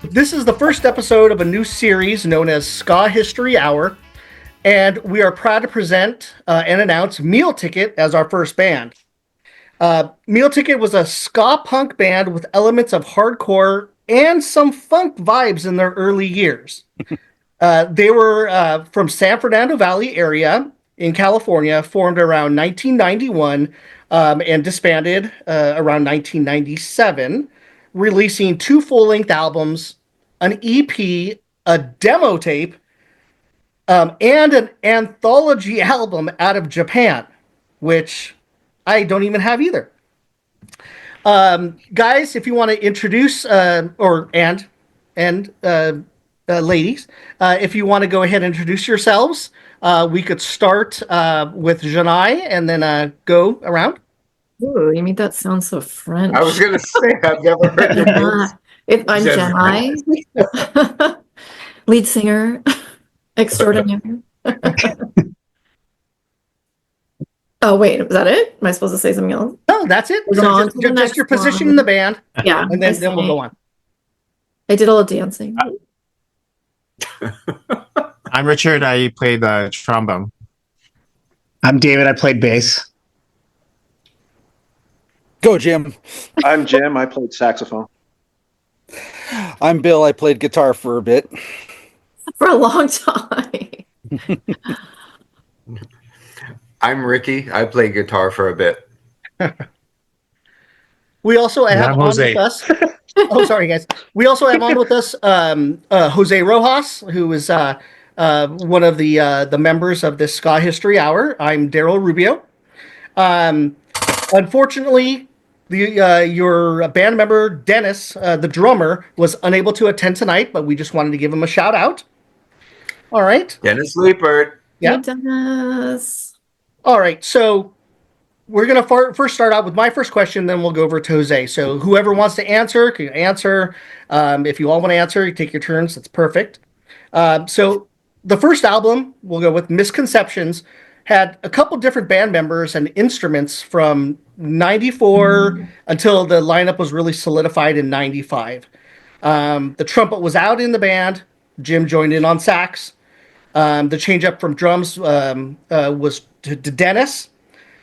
This is the first episode of a new series known as Ska History Hour, and we are proud to present and announce Mealticket as our first band. Mealticket was a ska punk band with elements of hardcore and some funk vibes in their early years. They were from San Fernando Valley area in California, formed around 1991 and disbanded around 1997, releasing two full-length albums, an EP, a demo tape, and an anthology album out of Japan, which I don't even have either. Guys, if you want to introduce, ladies, if you want to go ahead and introduce yourselves, we could start with Janai and then go around. Ooh, you made that sound so French. I was going to say, I've never heard your voice. I'm Janai, lead singer extraordinaire. Oh, wait, is that it? Am I supposed to say something else? No, that's it. So just your position in the band. Yeah. And then we'll go on. I did all the dancing. I'm Richard. I played the trombone. I'm David. I played bass. Go, Jim. I'm Jim. I played saxophone. I'm Bill. I played guitar for a bit. For a long time. I'm Ricky. I played guitar for a bit. We also have on with us. Oh, sorry, guys. We also have on with us Jose Rojas, who is one of the members of this Ska History Hour. I'm Daryl Rubio. Unfortunately, your band member Dennis, the drummer, was unable to attend tonight, but we just wanted to give him a shout out. All right, Dennis Leipert. Yeah, Hey, Dennis. All right, so we're going to first start out with my first question, then we'll go over to Jose. So whoever wants to answer, can answer. If you all want to answer, you take your turns. That's perfect. So the first album, we'll go with Misconceptions, had a couple different band members and instruments from 94 until the lineup was really solidified in 95. The trumpet was out in the band. Jim joined in on sax. The change up from drums was to Dennis.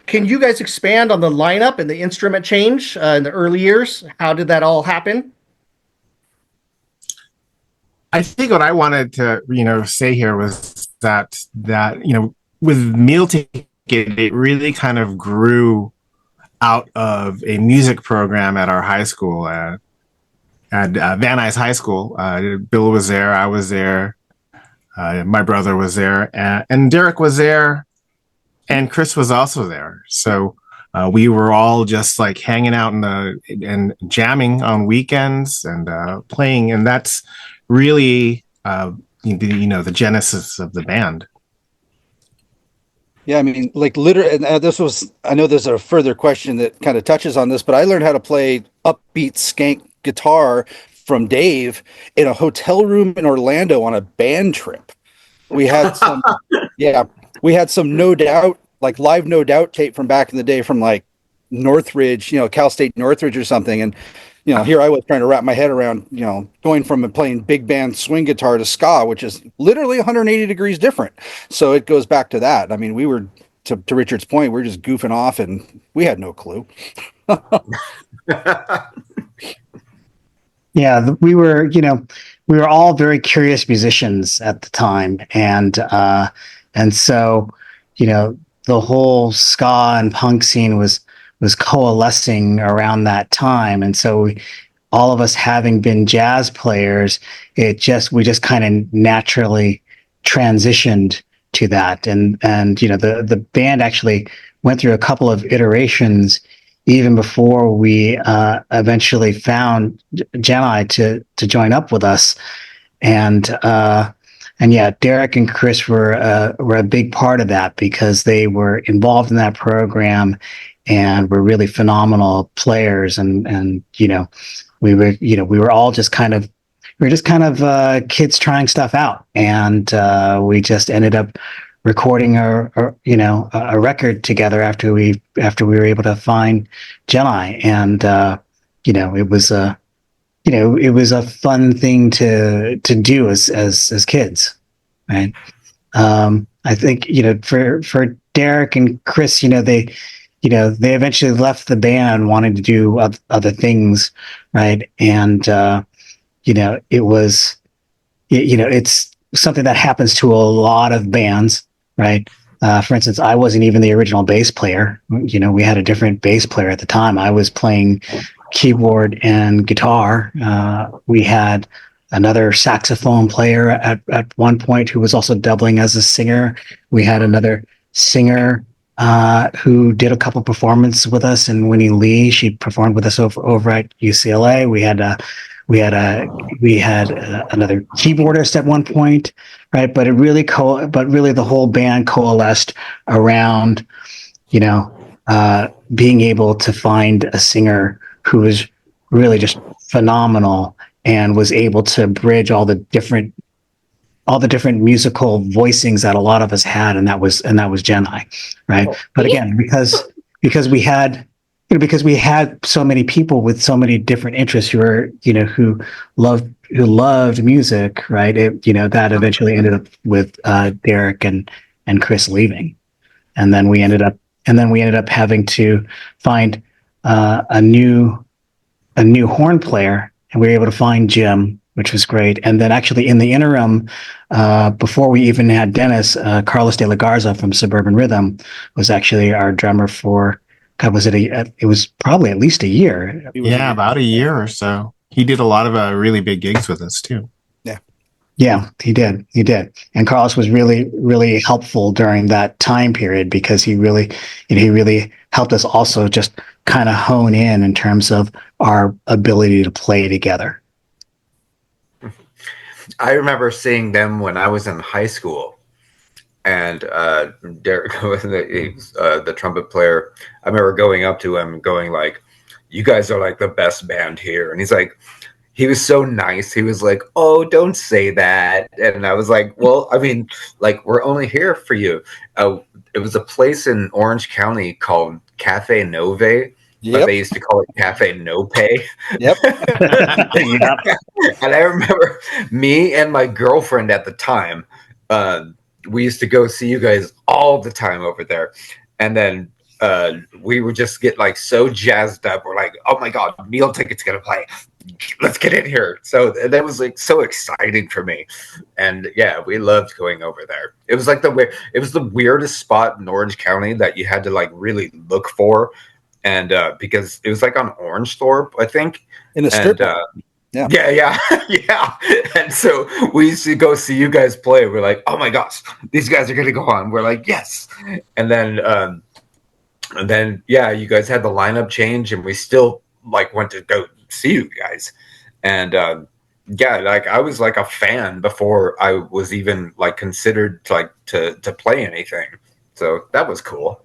Can you guys expand on the lineup and the instrument change in the early years? How did that all happen? I think what I wanted to, say here was that with Mealticket, it really kind of grew out of a music program at our high school, at Van Nuys High School. Bill was there, I was there, my brother was there, and Derek was there, and Chris was also there. So we were all just like hanging out and jamming on weekends and playing, and that's really the genesis of the band. Yeah, I mean, like literally, and I know there's a further question that kind of touches on this, but I learned how to play upbeat skank guitar from Dave in a hotel room in Orlando on a band trip. We had some, we had some No Doubt, like live No Doubt tape from back in the day from like Northridge, Cal State Northridge or something. And, here I was trying to wrap my head around, going from playing big band swing guitar to ska, which is literally 180 degrees different. So it goes back to that. I mean, we were, to Richard's point, we were just goofing off and we had no clue. Yeah, we were all very curious musicians at the time, and so the whole ska and punk scene was coalescing around that time, and so all of us having been jazz players, we just kind of naturally transitioned to that, and the band actually went through a couple of iterations even before we eventually found Janai to join up with us. And yeah, Derek and Chris were a big part of that because they were involved in that program and were really phenomenal players. And we were all just kind of kids trying stuff out, and we just ended up recording a record together after we were able to find Jedi, and it was it was a fun thing to do as kids, right? I think for Derek and Chris, they eventually left the band wanting to do other things, right? And it was it's something that happens to a lot of bands, right? For instance, I wasn't even the original bass player. We had a different bass player at the time. I was playing keyboard and guitar. We had another saxophone player at one point who was also doubling as a singer. We had another singer who did a couple performances with us, and Winnie Lee, she performed with us over at UCLA. We had another keyboardist at one point, right? But really the whole band coalesced around, being able to find a singer who was really just phenomenal and was able to bridge all the different musical voicings that a lot of us had, and that was Jedi, right? But again, because we had so many people with so many different interests who loved music, right? That eventually ended up with Derek and Chris leaving, and then we ended up having to find a new horn player, and we were able to find Jim, which was great. And then actually in the interim, before we even had Dennis, Carlos de la Garza from Suburban Rhythm was actually our drummer for, God, it was probably at least a year. Yeah, about a year or so. He did a lot of really big gigs with us too. Yeah, he did. And Carlos was really, really helpful during that time period because he really helped us also just kind of hone in terms of our ability to play together. I remember seeing them when I was in high school, and Derek was the trumpet player. I remember going up to him and going like, "You guys are like the best band here," and he was so nice. He was like, "Oh, don't say that." And I was like, "Well, I mean, like, we're only here for you." It was a place in Orange County called Cafe Nove, but they used to call it Cafe No Pay. Yep. And I remember me and my girlfriend at the time, we used to go see you guys all the time over there. And then we would just get like so jazzed up. We're like, "Oh my God, Mealticket's going to play. Let's get in here." So that was like so exciting for me. And yeah, we loved going over there. It was like it was the weirdest spot in Orange County that you had to like really look for. And because it was like on Orangethorpe, I think. In a strip. Yeah. And so we used to go see you guys play. We're like, "Oh my gosh, these guys are going to go on." We're like, "Yes." And then yeah, you guys had the lineup change, and we still like went to go see you guys. And yeah, like I was like a fan before I was even like considered like to play anything. So that was cool.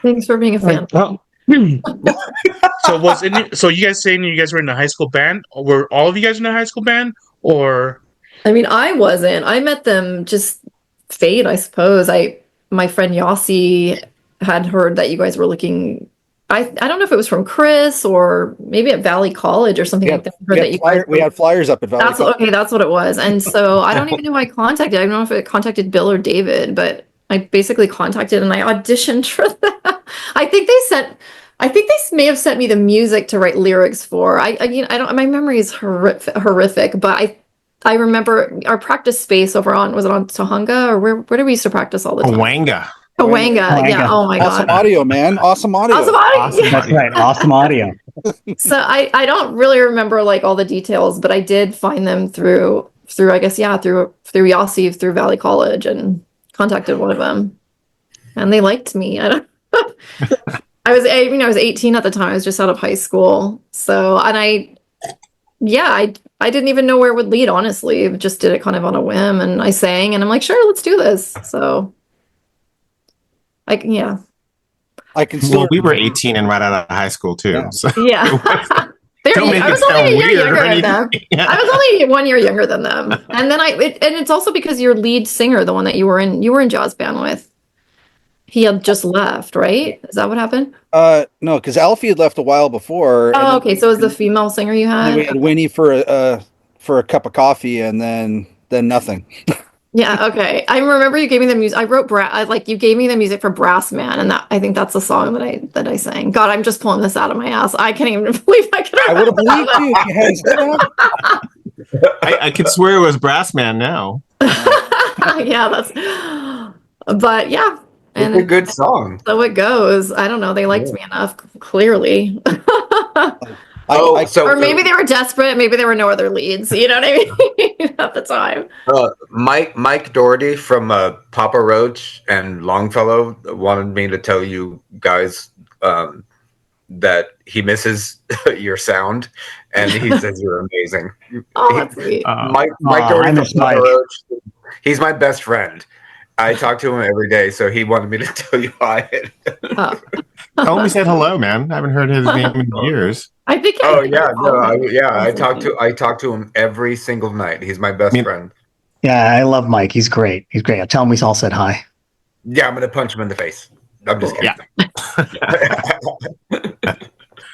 Thanks for being a fan. So so you guys saying you guys were in a high school band? Were all of you guys in a high school band, or? I mean, I wasn't. I met them just fate, I suppose. My friend Yossi had heard that you guys were looking. I don't know if it was from Chris or maybe at Valley College or something like that. We had flyers up at Valley College. Okay, that's what it was. And so I don't even know who I contacted. I don't know if it contacted Bill or David, but I basically contacted and I auditioned for that. I think they may have sent me the music to write lyrics for. I don't. My memory is horrific, but I remember our practice space was it on Tohunga or where did we used to practice all the time? Kawanga. Yeah. Oh my God. Awesome audio, man. Awesome audio. Awesome. That's right. Awesome audio. So I don't really remember like all the details, but I did find them through I guess through Yossi, through Valley College, and contacted one of them, and they liked me. I was 18 at the time. I was just out of high school, so and I didn't even know where it would lead. Honestly, just did it kind of on a whim, and I sang, and I'm like, sure, let's do this. So. I can still. Well, we were 18 and right out of high school too. Yeah. So Yeah. I was only a year younger than them. Yeah. I was only 1 year younger than them. And then and it's also because your lead singer, the one that you were in jazz band with. He had just left, right? Is that what happened? No, because Alfie had left a while before, and Oh, okay. So it was the female singer you then we had? had Winnie for a cup of coffee, and then nothing. Yeah, okay. I remember you gave me the music. I wrote like you gave me the music for Brass Man, and that I think that's the song that I sang. God, I'm just pulling this out of my ass. I can't even believe I could I would have remember believed that. you if you hadn't said that. I could swear it was Brass Man now. Yeah, that's but yeah. It's a And good song. so it goes. I don't know. They liked me enough, clearly. Oh, I so Or maybe they were desperate. Maybe there were no other leads. You know what I mean? At the time. Mike Doherty from Papa Roach and Longfellow wanted me to tell you guys that he misses your sound, and he says you're amazing. Oh, that's sweet. Mike I Doherty from miss Papa Mike. Roach. He's my best friend. I talk to him every day, so he wanted me to tell you hi. Oh. Tell him we said hello, man. I haven't heard his name in years. I think Oh I yeah, no, I talk to. to him every single night. He's my best I mean- friend. Yeah, I love Mike. He's great. He's great. I tell him we all said hi. Yeah, I'm gonna punch him in the face. I'm just kidding.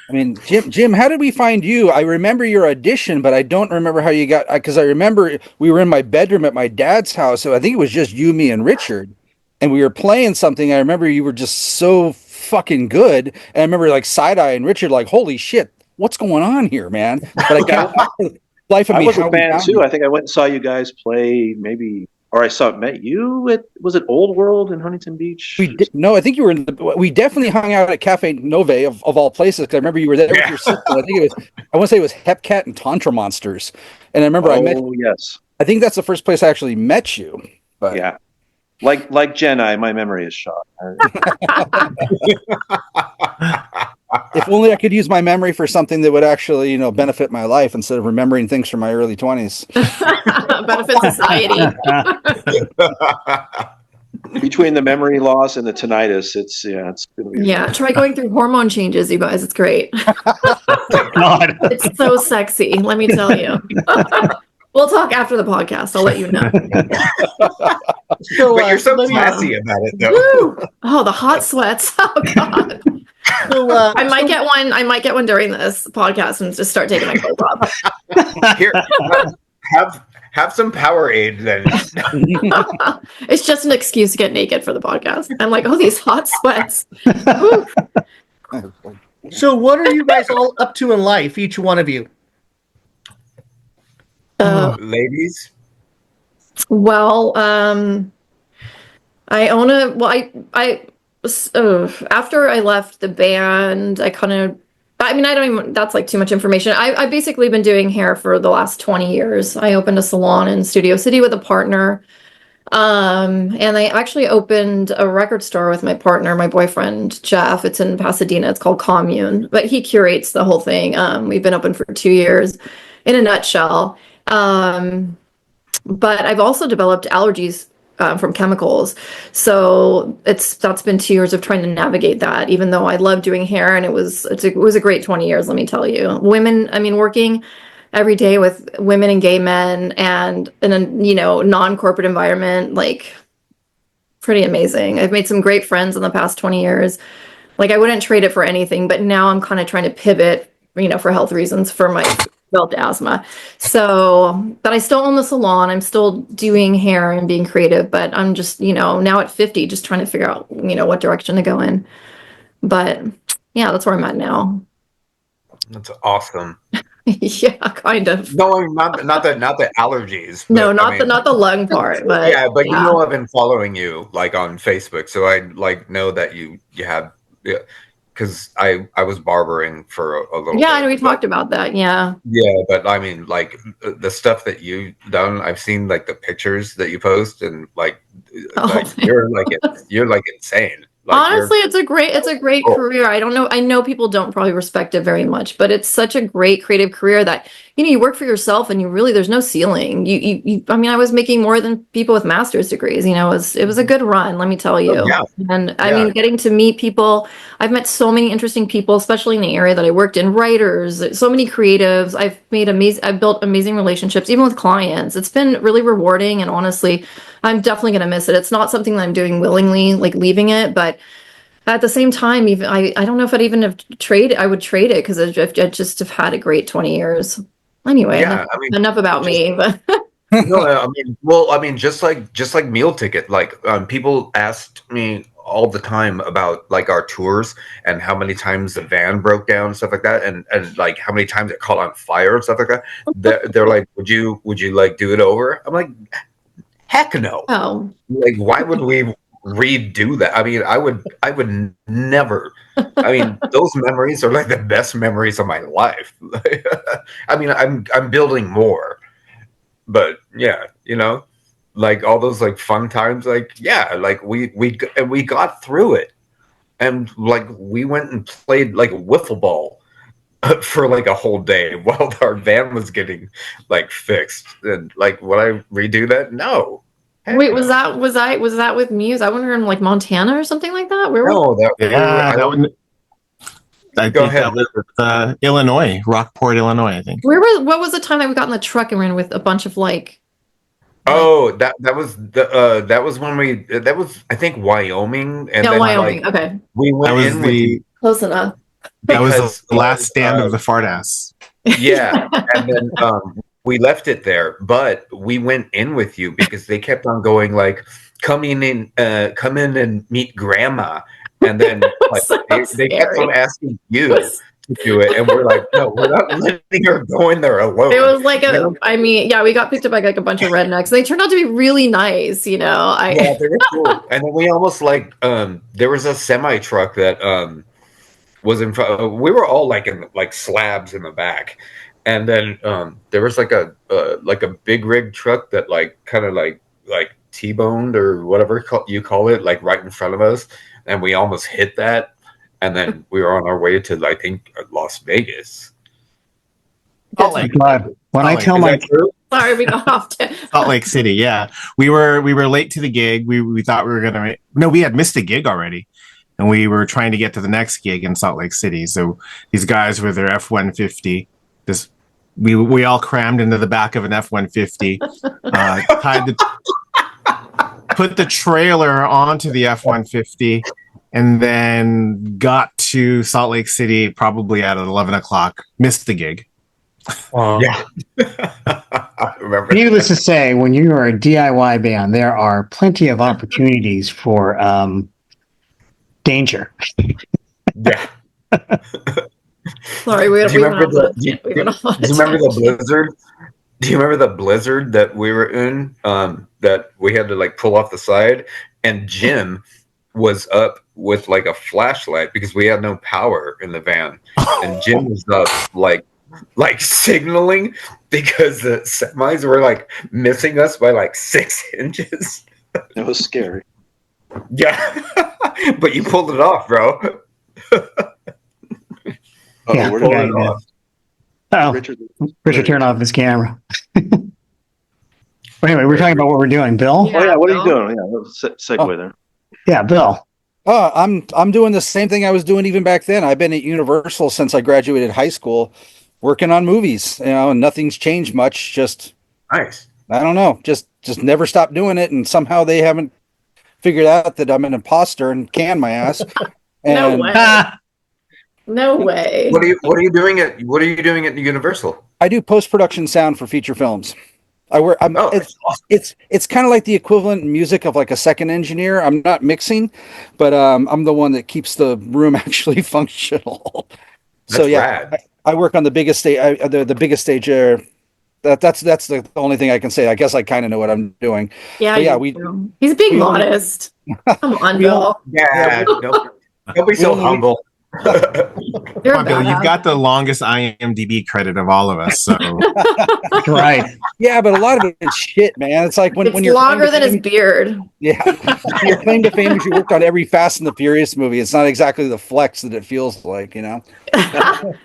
I mean, Jim, how did we find you? I remember your audition, but I don't remember how you got. Because I remember we were in my bedroom at my dad's house, so I think it was just you, me, and Richard, and we were playing something. I remember you were just so fucking good, and I remember like Side Eye and Richard, like, holy shit, what's going on here, man? But I got life of I me. was how a we fan found too. you. I think I went and saw you guys play maybe, or met you at, was it Old World in Huntington Beach? No, I think you were in the. We definitely hung out at Cafe Nove of all places. Because I remember you were there with your sister. I think it was. I want to say it was Hepcat and Tantra Monsters. And I remember I met. Yes. I think that's the first place I actually met you. But Yeah. Like Jenna, my memory is shot. if only I could use my memory for something that would actually, benefit my life instead of remembering things from my early 20s. Benefit society. Between the memory loss and the tinnitus, it's gonna be Yeah, try going through hormone changes, you guys. It's great. God. It's so sexy, let me tell you. We'll talk after the podcast. I'll let you know. So, But you're so let me- classy about it, though. Woo! Oh, the hot sweats. Oh God. so, I might get one. I might get one during this podcast and just start taking my clothes off. Here, have some Powerade then. It's just an excuse to get naked for the podcast. I'm like, oh, these hot sweats. Woo. So, what are you guys all up to in life, each one of you? Ladies, Well, I own a. Well, after I left the band, I kind of. I mean, I don't even. That's like too much information. I've basically been doing hair for the last 20 years. I opened a salon in Studio City with a partner. And I actually opened a record store with my partner, my boyfriend, Jeff. It's in Pasadena. It's called Commune, but he curates the whole thing. We've been open for 2 years in a nutshell. But I've also developed allergies from chemicals. So that's been 2 years of trying to navigate that, even though I love doing hair and it was a great 20 years, let me tell you. Women, I mean, working every day with women and gay men and in a, non-corporate environment, like pretty amazing. I've made some great friends in the past 20 years. Like I wouldn't trade it for anything, but now I'm kind of trying to pivot, for health reasons for my developed asthma. So, but I still own the salon. I'm still doing hair and being creative, but I'm just, now at 50, just trying to figure out, what direction to go in. But yeah, that's where I'm at now. that's awesome. Yeah, kind of. No, I mean, not the allergies. No, but, not I mean, not the lung part, but yeah, but I've been following you like on Facebook, so I like know that you have, because I was barbering for a little bit. Yeah, I know we talked about that. Yeah. Yeah, but I mean, like the stuff that you've done, I've seen like the pictures that you post, and you're like insane. Like, honestly, it's a great career. I don't know. I know people don't probably respect it very much, but it's such a great creative career that, you work for yourself and there's no ceiling. I mean, I was making more than people with master's degrees, it was a good run, let me tell you. Oh, yeah. And I mean, getting to meet people, I've met so many interesting people, especially in the area that I worked in, writers, so many creatives. I've built amazing relationships, even with clients. It's been really rewarding and honestly I'm definitely gonna miss it. It's not something that I'm doing willingly, like leaving it, but at the same time, even I don't know if I'd even have trade. I would trade it because I just have had a great 20 years. Anyway, Yeah, I mean, enough about just me. But no, I mean, well, I mean, just like meal ticket. Like, people asked me all the time about like our tours and how many times the van broke down and stuff like that, and like how many times it caught on fire and stuff like that. They're like, would you like do it over? I'm like, heck no. oh, Like, why would we redo that? I mean, I would never. I mean, those memories are like the best memories of my life. I mean, I'm building more, but yeah, like all those like fun times, like yeah, like we got through it, and like we went and played like wiffle ball for like a whole day while our van was getting like fixed. And like, would I redo that? No. Heck wait, was no. that with Muse? I wonder in like Montana or something like that. Where was? No, that we were. Yeah, that would. I Go think ahead. that was Illinois, Rockport, Illinois. I think. Where was? What was the time that we got in the truck and ran with a bunch of like Oh, that was when that was, I think, Wyoming, and yeah, then Wyoming. like Okay, we That went was in with you the close enough. that was because the last stand of the fart ass. yeah, and then we left it there, but we went in with you because they kept on going like, come in and meet grandma, and then like So they kept scary. on asking It you was, to do it, and we're like, no, we're not letting her go in there alone. it was like You know? I mean, yeah, we got picked up by like a bunch of rednecks. They turned out to be really nice, you know. Yeah, they were cool. And then we almost like there was a semi truck that was in front. We were all like in like slabs in the back, and then there was like a big rig truck that like kind of like T-boned or whatever you call it, like right in front of us, and we almost hit that, and then we were on our way to I think Las Vegas. Salt Lake. God, when I Like, tell Is my that true? Sorry, we got off to. Salt Lake City. Yeah, we were late to the gig. We thought we were gonna. No, we had missed a gig already, and we were trying to get to the next gig in Salt Lake City. So these guys with their F-150, this we all crammed into the back of an F-150, put the trailer onto the F-150, and then got to Salt Lake City probably at 11 o'clock. Missed the gig. Yeah. I remember. Needless to say, when you are a DIY band, there are plenty of opportunities for danger. Yeah. Sorry, we Do you went remember off the? on a- we went off on a Do you remember the tangent. blizzard? Do you remember the blizzard that we were in? That we had to like pull off the side, and Jim was up with like a flashlight because we had no power in the van, and Jim was up like signaling because the semis were like missing us by like 6 inches. It was scary. Yeah, but you pulled it off, bro. Oh, Yeah, where Pulled did it off. Oh, Richard? Richard turned off his camera. But anyway, we're talking about what we're doing. Bill? Yeah. Oh yeah, what are you Bill? doing? Yeah, let's segue there. Yeah, Bill. I'm doing the same thing I was doing even back then. I've been at Universal since I graduated high school, working on movies. And nothing's changed much. Just Nice. I don't know, just never stopped doing it, and somehow they haven't figured out that I'm an imposter and can my ass. No And way. Ah, No way. What are you doing at Universal? I do post-production sound for feature films. Oh, It's kind of like the equivalent in music of like a second engineer. I'm not mixing, but I'm the one that keeps the room actually functional. So That's yeah, rad. I work on the biggest stage. The biggest stage. That's the only thing I can say. I guess I kind of know what I'm doing. Yeah, But yeah, you do. He's being we only- modest. Come on, we Bill. Yeah, don't be so only- humble. You're Come on, Bill, you've badass. got the longest IMDb credit of all of us. So right. Yeah, but a lot of it is shit, man. It's like when It's you're longer than his claim beard. yeah, your claim to fame is you worked on every Fast and the Furious movie. It's not exactly the flex that it feels like, you know.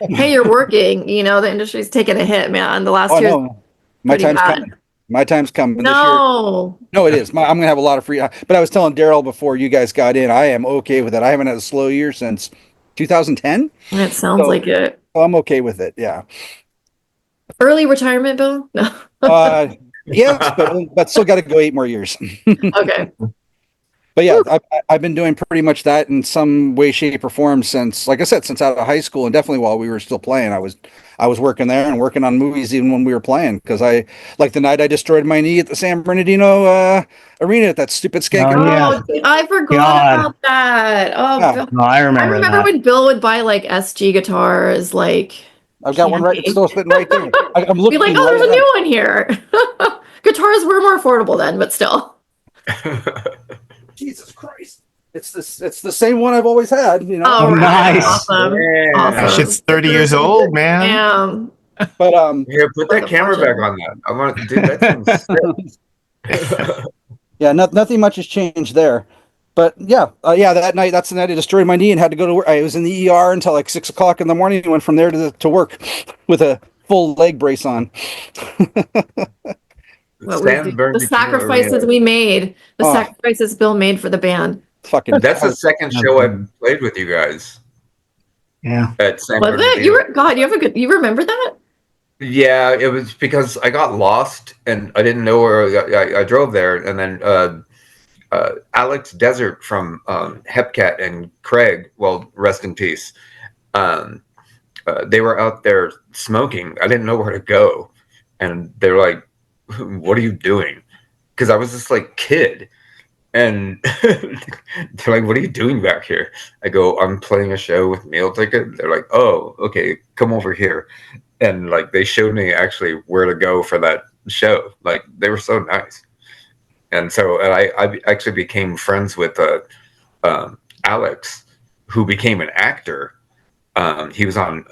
Hey, you're working. You know, the industry's taking a hit, man. The last Oh 2 years. no, my pretty time's bad. coming. My time's coming this year. No. No, it is. I'm gonna have a lot of free. But I was telling Daryl before you guys got in, I am okay with it. I haven't had a slow year since 2010, It sounds So- like it. so I'm okay with it. Yeah. Early retirement, Bill? No. Uh, Yes, but still got to go 8 more years. Okay. But yeah, I've been doing pretty much that in some way, shape, or form since, like I said, since out of high school, and definitely while we were still playing. I was working there and working on movies even when we were playing. Because I, like the night I destroyed my knee at the San Bernardino arena at that stupid skank. Oh, yeah. Oh, I forgot God. about that. Oh, Yeah. Bill. No, I I remember remember that. when Bill would buy like SG guitars, like I've got one right. It's candy. still sitting right there. I'm Be looking like, oh, right there's a at it. new one here. Guitars were more affordable then, but still. Jesus Christ! It's the same one I've always had. You know. Oh, right. Nice. Awesome. Yeah. That Awesome. shit's 30 years old, man. Damn. But Here, put that Worth a camera back fortune. on that. I want, dude. That thing's sick. yeah, nothing much has changed there. But yeah, that night, that's the night I destroyed my knee and had to go to work. I was in the ER until like 6 o'clock in the morning and went from there to work with a full leg brace on. What we San do. The Bernardino sacrifices Arena. we made. The Oh. sacrifices Bill made for the band. Fucking. That's the second show I played with you guys Yeah. at San Was it? Bernardino. You were God, you have a good you remember that? Yeah, it was because I got lost and I didn't know where I drove there, and then Alex Desert from Hepcat and Craig, well, rest in peace. They were out there smoking. I didn't know where to go, and they're like, "What are you doing?" Because I was this like kid, and they're like, "What are you doing back here?" I go, "I'm playing a show with Mealticket." They're like, "Oh, okay, come over here." And like they showed me actually where to go for that show. Like they were so nice. And so I actually became friends with Alex, who became an actor. He was on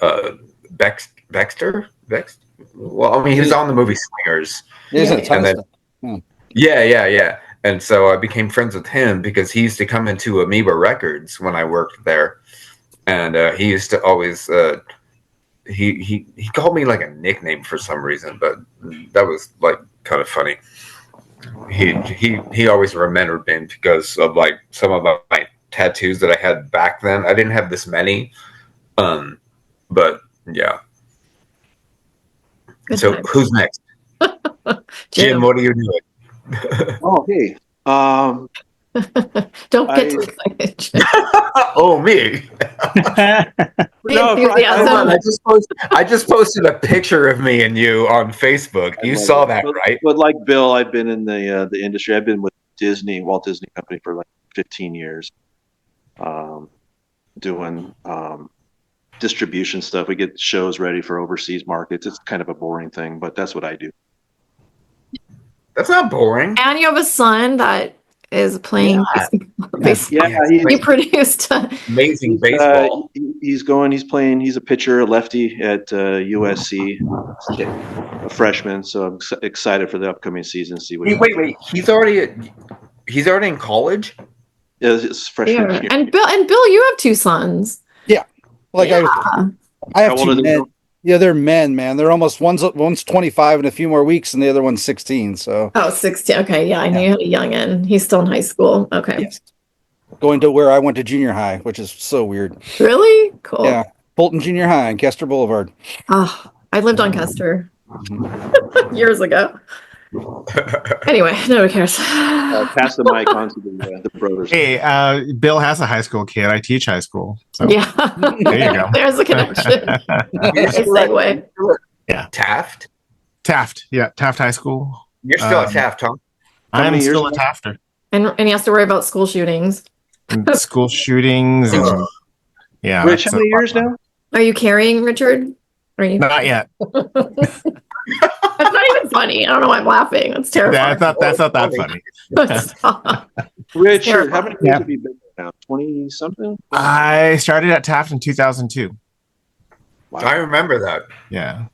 Baxter. Well, I mean, he was on the movie Swingers. There's a ton And of then- stuff. Yeah. And so I became friends with him because he used to come into Amoeba Records when I worked there, and he used to always he called me like a nickname for some reason, but that was like kind of funny. He always remembered me because of like some of my tattoos that I had back then. I didn't have this many, but yeah. Good So times. who's next? Jim, what are you doing? Oh, hey. Don't get I- too excited. Jim. Oh, me. The No, enthusiasm. Hold on, I just posted a picture of me and you on Facebook. You saw that, right? But like Bill, I've been in the industry. I've been with Walt Disney Company for like 15 years, doing distribution stuff. We get shows ready for overseas markets. It's kind of a boring thing, but that's what I do. That's not boring. And you have a son that is playing baseball. Yeah, he's, You produced. Amazing baseball. he's going. He's playing. He's a pitcher, a lefty at USC, a freshman. So I'm excited for the upcoming season. See what. Wait. He's already in college. It's freshman Yeah. year. And Bill, you have two sons. Like Yeah. I have How old two are they men. now? Yeah, they're men, man. They're almost one's 25 in a few more weeks, and the other one's 16. So Oh, 16. Okay, yeah, I knew you had a youngin. He's still in high school. Okay. yes, going to where I went to junior high, which is so weird. Really? Cool. Yeah, Bolton Junior High on Kester Boulevard. Oh, I lived on Kester years ago. Anyway, nobody cares. Pass the mic on to the brothers. Hey, Bill has a high school kid. I teach high school. So Yeah. there you go. There's a connection. Nice segue. Taft. Taft. Yeah, Taft High School. You're still at Taft, huh? I'm many years still a ago? Tafter. And he has to worry about school shootings. And school shootings. And, yeah. Rich, that's how many a- years now? Are you carrying, Richard? Are you? Not yet. That's not even funny. I don't know why I'm laughing. That's terrifying. That's not that funny. Stop. Richard, how many years Yeah. have you been there now? 20 something? I started at Taft in 2002. I remember that. Yeah. I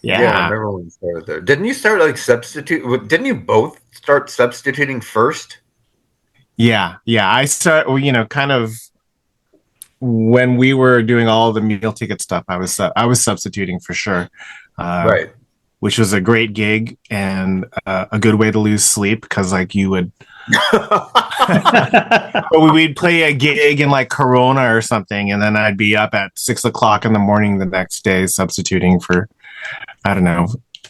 Yeah. remember when you started there. Didn't you start like substitute? Didn't you both start substituting first? Yeah. I start, well, kind of when we were doing all the meal ticket stuff, I was substituting for sure. Right. Which was a great gig and a good way to lose sleep because like you would or we'd play a gig in like Corona or something, and then I'd be up at 6 o'clock in the morning the next day substituting for, I don't know,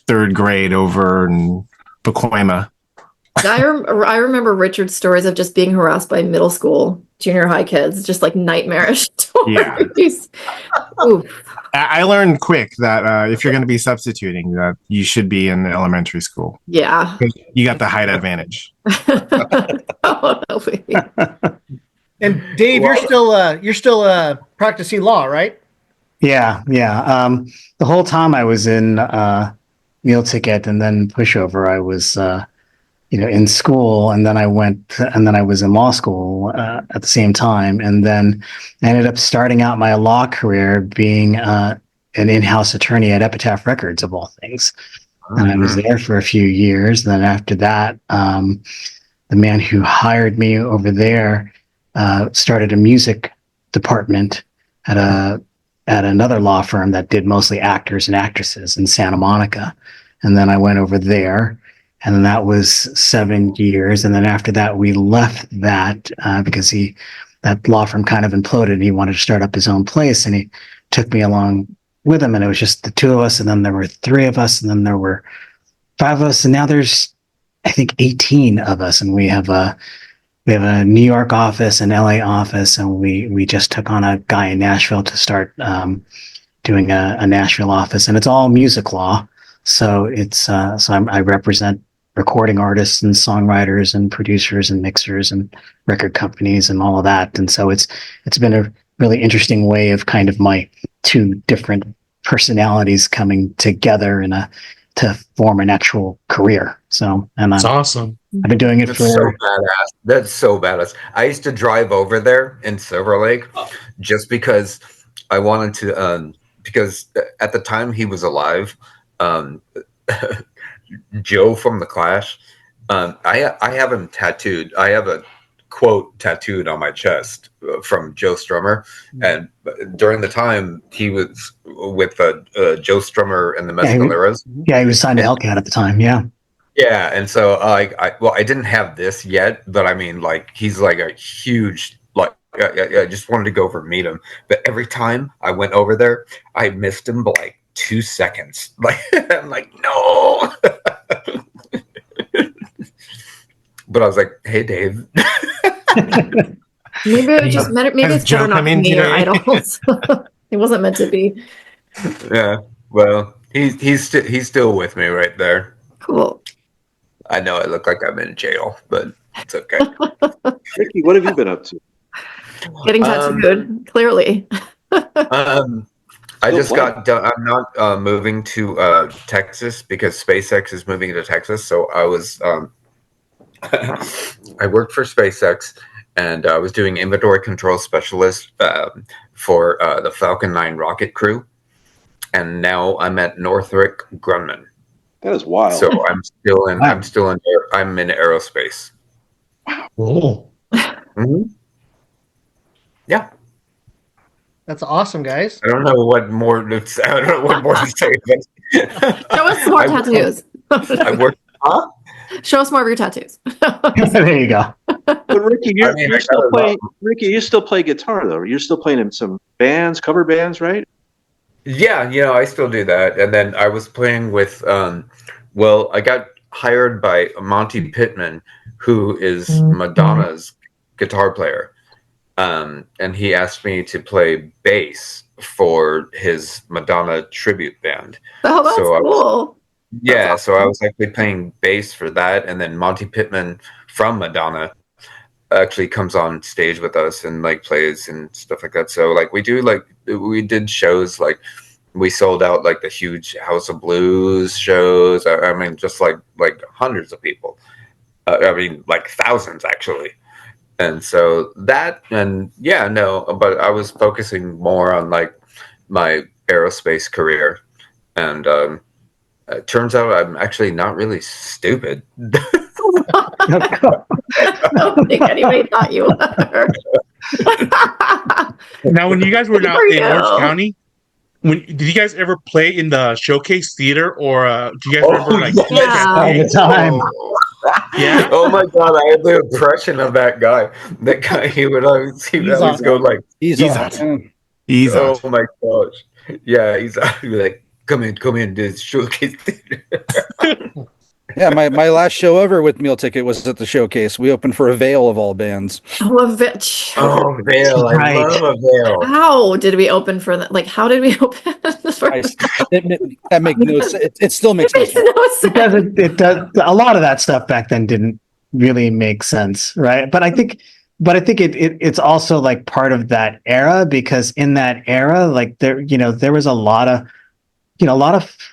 third grade over in Pacoima. I remember Richard's stories of just being harassed by middle school, junior high kids, just like nightmarish stories. Oof. I learned quick that if you're going to be substituting, that you should be in elementary school. Yeah. You got the height advantage. Totally. And Dave, you're still practicing law, right? Yeah. The whole time I was in Mealticket and then Pushover, I was in school, and then I was in law school at the same time, and then I ended up starting out my law career being an in-house attorney at Epitaph Records, of all things. And I was there for a few years. And then after that, the man who hired me over there started a music department at another law firm that did mostly actors and actresses in Santa Monica. And then I went over there. And then that was 7 years. And then after that, we left that because that law firm kind of imploded and he wanted to start up his own place. And he took me along with him. And it was just the two of us. And then there were 3 of us. And then there were 5 of us. And now there's, I think, 18 of us. And we have a New York office, an LA office. And we just took on a guy in Nashville to start doing a Nashville office. And it's all music law. So I represent recording artists and songwriters and producers and mixers and record companies and all of that. And so it's been a really interesting way of kind of my 2 different personalities coming together to form an actual career. So, and That's awesome. I've been doing it That's for so badass. That's so badass. I used to drive over there in Silver Lake just because I wanted to, because at the time he was alive, Joe from the Clash. I have him tattooed. I have a quote tattooed on my chest from Joe Strummer, and during the time he was with Joe Strummer and the Mescaleras. He was signed to Hellcat at the time. Yeah, and so I didn't have this yet, but I mean, like, he's like a huge, like, I just wanted to go over and meet him, but every time I went over there, I missed him by like 2 seconds. Like, I'm like, no. But I was like, hey, Dave. Maybe I just met it. Maybe it's better not to meet your idols. It wasn't meant to be. Yeah. Well, he's still with me right there. Cool. I know I look like I'm in jail, but it's okay. Ricky, what have you been up to? Getting tattooed, clearly. I just got done. I'm not moving to Texas because SpaceX is moving to Texas. So I was, I worked for SpaceX, and I was doing inventory control specialist for the Falcon 9 rocket crew. And now I'm at Northrop Grumman. That is wild. So I'm in aerospace. Cool. Mm-hmm. Yeah. That's awesome, guys. I don't know what more to say. Show us more tattoos. I work. Huh? Show us more of your tattoos. There you go. But Ricky, you still play guitar though. You're still playing in some bands, cover bands, right? Yeah, I still do that. And then I was playing with, I got hired by Monty Pittman, who is Madonna's guitar player. And he asked me to play bass for his Madonna tribute band. Oh, that's cool. Yeah, so I was actually playing bass for that. And then Monty Pittman from Madonna actually comes on stage with us and like plays and stuff like that. So like we did shows, like we sold out like the huge House of Blues shows. I mean, just like hundreds of people. I mean, like thousands actually. And so that, and yeah, no, but I was focusing more on like my aerospace career. And it turns out I'm actually not really stupid. I don't think anybody thought you were. Now, when you guys were out in Orange County, did you guys ever play in the Showcase Theater, or do you guys remember like all the time? Yeah. Oh my God, I had the impression of that guy. That guy, he would always go like, He's on. Oh my gosh. Yeah, he'd be like, come in, this showcase theater. Yeah, my last show ever with Meal Ticket was at the showcase. We opened for Avail of all bands. Oh, a bitch. Oh, Veil, I Right. love a Veil. How did we open for that? Like, how did we open for I, that make no sense. It still makes no makes sense. no sense. It doesn't. It does. A lot of that stuff back then didn't really make sense, right? But I think it's also like part of that era, because in that era, like there was a lot of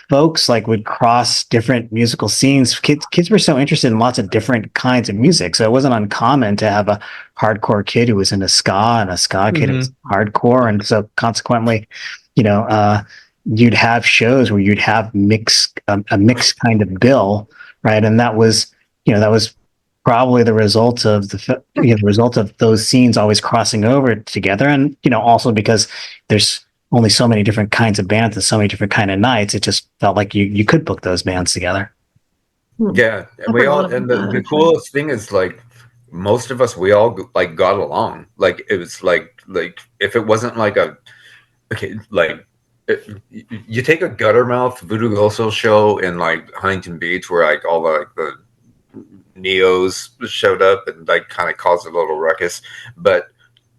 folks like would cross different musical scenes. Kids were so interested in lots of different kinds of music, so it wasn't uncommon to have a hardcore kid who was into ska and a ska kid who was hardcore, and so consequently, you know, you'd have shows where you'd have a mixed kind of bill, right? And that was probably the result of the result of those scenes always crossing over together, and also because there's only so many different kinds of bands and so many different kind of nights, it just felt like you could book those bands together. Yeah, and we all, and the coolest thing is like most of us, we all like got along. Like it was like if it wasn't like you take a Guttermouth Voodoo Glow show in like Huntington Beach where like all the Neos showed up and like kind of caused a little ruckus, but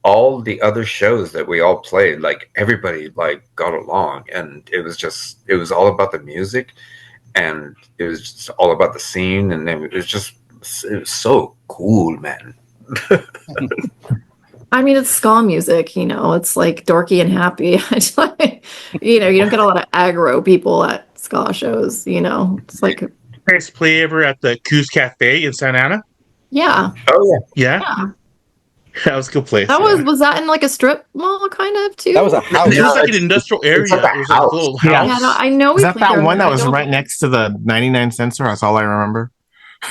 all the other shows that we all played, like everybody like got along, and it was all about the music, and it was just all about the scene, and it was so cool, man. I mean, it's ska music, it's like dorky and happy. It's like, you don't get a lot of aggro people at ska shows, it's like, You guys play ever at the Coos Cafe in Santa Ana? yeah. Oh yeah. Yeah. That was a good place. That was that in like a strip mall kind of too? That was a house. It was like an industrial area. It's like a It was like a house. little Yeah. house. Yeah, I know we Is that played that there, one but that I was don't- right next to the 99 cent store? That's all I remember.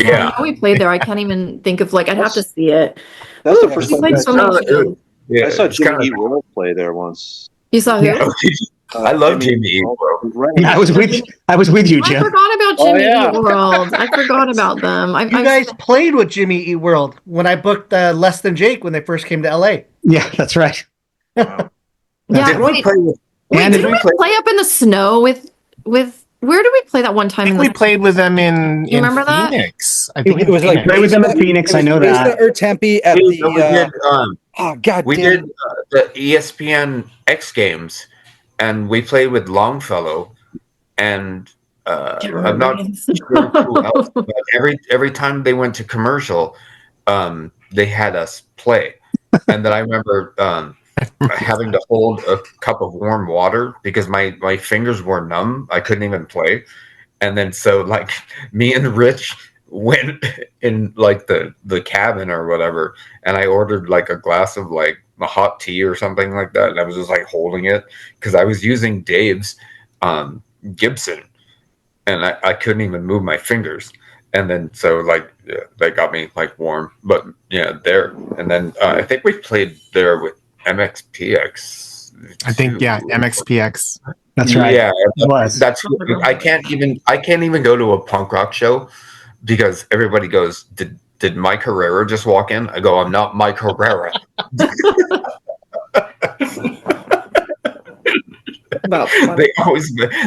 Yeah. I know we played there. I can't even think of I'd have to see it. That's the Ooh, first we time played so many shows. Yeah, I saw it's kinda Jimmy Eat World play there once. You saw who? Yeah. I love Jimmy Eat World. Right. Yeah, I was with you, I Jim. forgot about Oh, Jimmy yeah. Eat World. I forgot about them. You guys played with Jimmy Eat World when I booked Less Than Jake when they first came to LA. Yeah, that's right. yeah. Did we Wait, play with? wait, did did we we play- play up in the snow with? Where did we play that one I time? think In we the played with them in remember that? Phoenix. I think It was like Played with them in Phoenix, I know that. Basement or Tempe at we did, oh god we damn. did the ESPN X Games, and we played with Longfellow, and I'm not sure who else, but every time they went to commercial, they had us play, and then I remember having to hold a cup of warm water because my fingers were numb. I couldn't even play, and then so like me and Rich went in like the cabin or whatever, and I ordered like a glass of like a hot tea or something like that, and I was just like holding it because I was using Dave's Gibson, and I couldn't even move my fingers, and then so like they got me like warm, but yeah, there, and then I think we played there with MXPX. I think MXPX. That's right. Yeah, It was. that's I can't even go to a punk rock show because everybody goes, did Mike Herrera just walk in? I go, I'm not Mike Herrera.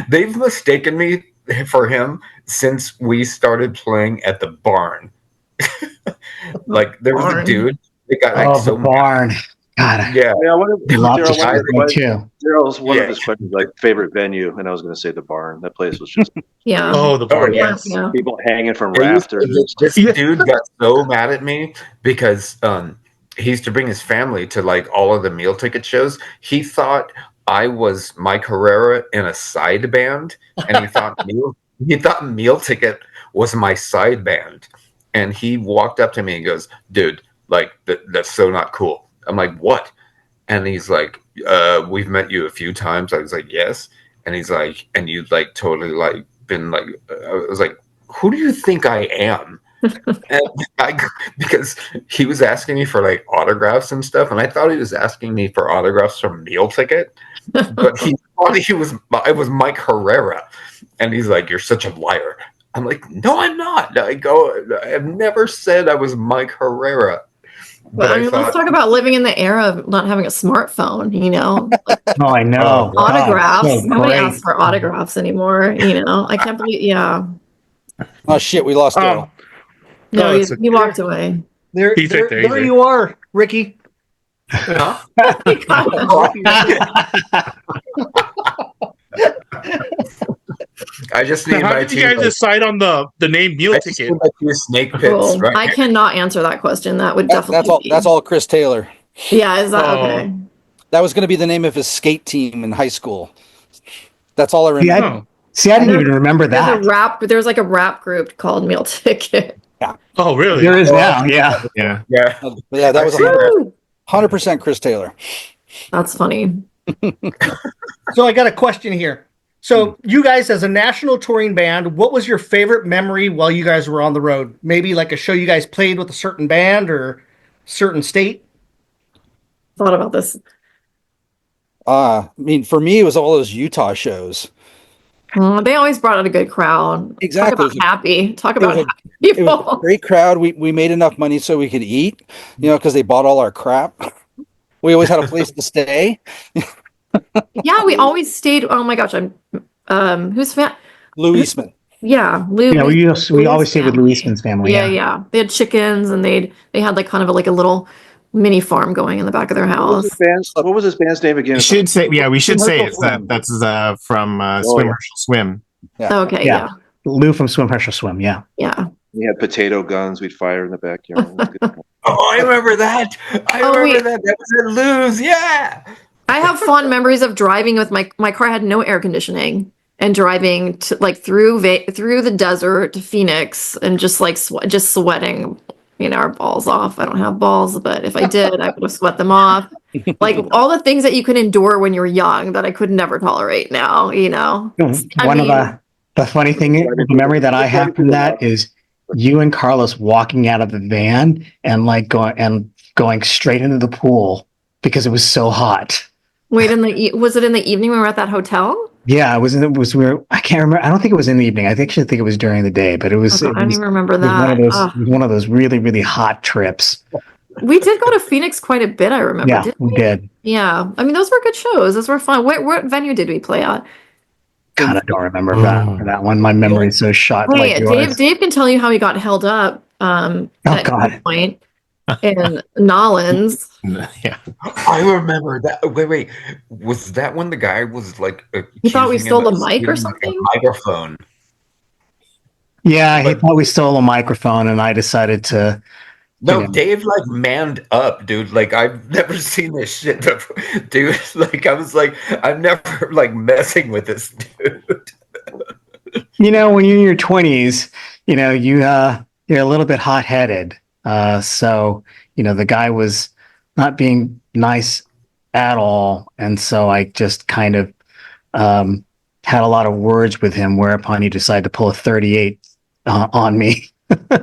They've mistaken me for him since we started playing at the barn. Like there was a dude that got like The barn. God, yeah. Yeah, one of, I love Daryl, this one of one his too. Daryl's one Yeah. of his questions like favorite venue, and I was going to say the barn. That place was just Yeah. Oh, the bar. yeah. Yes. Yeah. people hanging from It used to- rafters. This dude got so mad at me because he used to bring his family to like all of the meal ticket shows. He thought I was Mike Herrera in a side band, and he thought meal ticket was my side band. And he walked up to me and goes, "Dude, like that's so not cool." I'm like, "What?" And he's like, "We've met you a few times." I was like, "Yes." And he's like, "And you've like totally like been like," I was like, "Who do you think I am?" And because he was asking me for like autographs and stuff, and I thought he was asking me for autographs from Meal Ticket, but he thought I was Mike Herrera, and he's like, "You're such a liar." I'm like, "No, I'm not." I go, "I've never said I was Mike Herrera." But but I I mean, let's thought, talk about living in the era of not having a smartphone, you know? Like Oh, I know. Oh, God, autographs. so Nobody great. asks for autographs anymore, you know? I can't believe, yeah. Oh shit, we lost Daryl. Um, No, oh, it's he okay. walked away. There, He's right there, there. He's there there. you are, Ricky. huh? He got I just Now, need how my did you two. guys decide on the name I just Mealticket? need my two snake pits Oh, right I here. cannot answer that question. That would That's definitely all. be. That's all. Chris Taylor. Yeah, is that Oh, okay? That was going to be the name of his skate team in high school. That's all I Yeah, remember. oh, see, I didn't There's- even remember that. There's like a rap group called Meal Ticket. oh, really? There is Well, now, yeah. Yeah. yeah, Yeah, that I've was seen that. 100% Chris Taylor. That's funny. So I got a question here. So you guys, as a national touring band, what was your favorite memory while you guys were on the road? Maybe like a show you guys played with a certain band or certain state? Thought about this. I mean, for me, it was all those Utah shows. They always brought out a good crowd. Exactly. Talk about happy. Talk It was about a- happy It was a people. great crowd. We made enough money so we could eat, because they bought all our crap. We always had a place to stay. Yeah, we always stayed. Oh my gosh, who's fan? Lou Eastman. Yeah, Lou. Yeah, we Lou's always stayed with family. Luisman's family. Yeah, Yeah. yeah. They had chickens, and they had like kind of like a little mini farm going in the back of their house. What was his band's name again? We should say, yeah, we should say it's Commercial that that's from Oh, Swim yeah. Herschel Swim. Okay, Yeah. yeah, Lou from Swim Herschel Swim. Yeah. yeah. We had potato guns we'd fire in the backyard. It was good. Oh, I remember that. I Oh, remember wait. that. That was at Lou's. Yeah. I have fond memories of driving with my car had no air conditioning and driving to like through the desert to Phoenix and just like just sweating, our balls off. I don't have balls, but if I did, I would have sweat them off. Like all the things that you could endure when you were young that I could never tolerate now, I One of mean- the funny thing, the memory that I have from that is you and Carlos walking out of the van and like going straight into the pool because it was so hot. Wait, was it in the evening when we were at that hotel? Yeah, I can't remember. I don't think it was in the evening. I actually think it was during the day, but it was. Oh, God, I don't even remember It was that. Ugh. it was one of those really, really hot trips. We did go to Phoenix quite a bit, I remember. Yeah, Didn't we did. Yeah. I mean, those were good shows. Those were fun. What venue did we play at? Kind of don't remember that one. My memory is so shot Hey, like yours. Dave can tell you how he got held up at God. one point in Nolans. Yeah. I remember that. Wait. Was that when the guy was like? He thought we accusing stole him the of mic or stealing, like, a something? microphone. Yeah, he But- thought we stole a microphone, and I decided to. No, You know. Dave like manned up, dude. Like I've never seen this shit before, dude. Like I was like, I'm never like messing with this dude. When you're in your 20s, you're a little bit hot headed. So the guy was not being nice at all, and so I just kind of had a lot of words with him. Whereupon he decided to pull a 38 on me,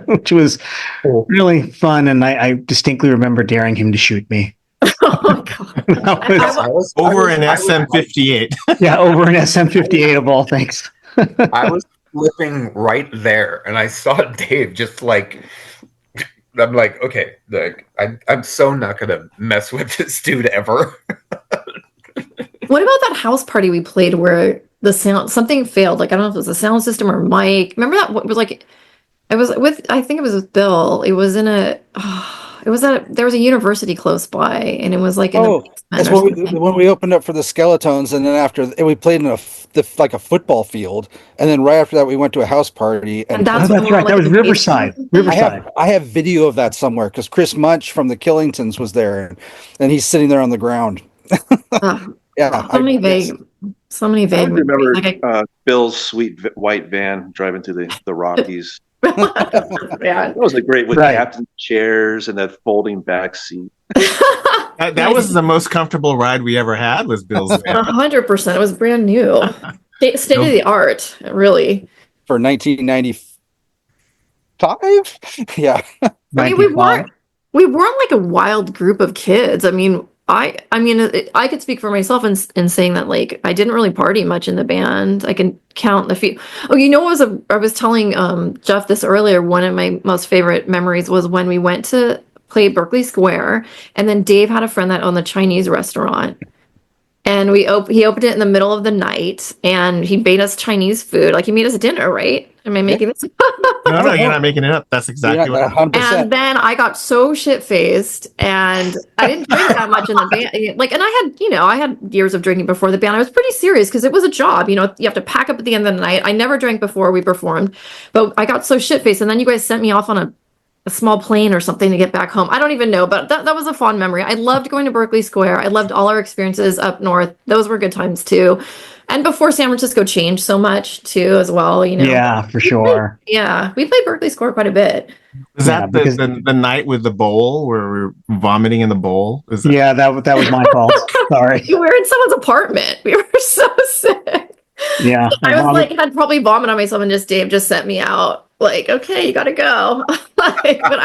which was really fun, and I distinctly remember daring him to shoot me. Oh my God. That was- Over an SM58. yeah, over an SM58 of all things. I was flipping right there, and I saw Dave just like. I'm like, okay, like I'm so not gonna mess with this dude ever. What about that house party we played where the sound something failed? Like I don't know if it was a sound system or mic. Remember that? It was like I think it was with Bill. It was there was a university close by, and it was like in the basement That's or when something. when we opened up for the Skeletons, and then we played in like a football field, and then right after that we went to a house party. And Oh, that's that's right. like, That was the Riverside. basement. Riverside. I have video of that somewhere because Chris Munch from the Killingtons was there, and he's sitting there on the ground. Yeah, So many vague I would remember memories. Like Bill's sweet white van driving to the Rockies. yeah. That was a great with Right. captain chairs and that folding back seat. That was the most comfortable ride we ever had. Was Bill's van. 100%. It was brand new. State of the art, really. for 1995. Yeah, I mean, we weren't like a wild group of kids. I mean, I could speak for myself in saying that like I didn't really party much in the band. I can count the few. Oh, I was telling Jeff this earlier. One of my most favorite memories was when we went to play Berkeley Square, and then Dave had a friend that owned the Chinese restaurant. And he opened it in the middle of the night, and he made us Chinese food. Like he made us dinner, right? Am I making this? No, you're not making it up. That's exactly what happened. 100%. And then I got so shit faced, and I didn't drink that much in the band. Like, and I had years of drinking before the band. I was pretty serious because it was a job. You have to pack up at the end of the night. I never drank before we performed, but I got so shit faced, and then you guys sent me off on a small plane or something to get back home. I don't even know, but that was a fond memory. I loved going to Berkeley Square. I loved all our experiences up north. Those were good times too. And before San Francisco changed so much too, as well, Yeah, for sure. We played Berkeley Square quite a bit. Is that the night with the bowl where we're vomiting in the bowl? Yeah, that was my fault. Sorry. We were in someone's apartment. We were so sick. Yeah. I was like, had probably vomited on myself, and Dave just sent me out. Like, okay, you gotta go. But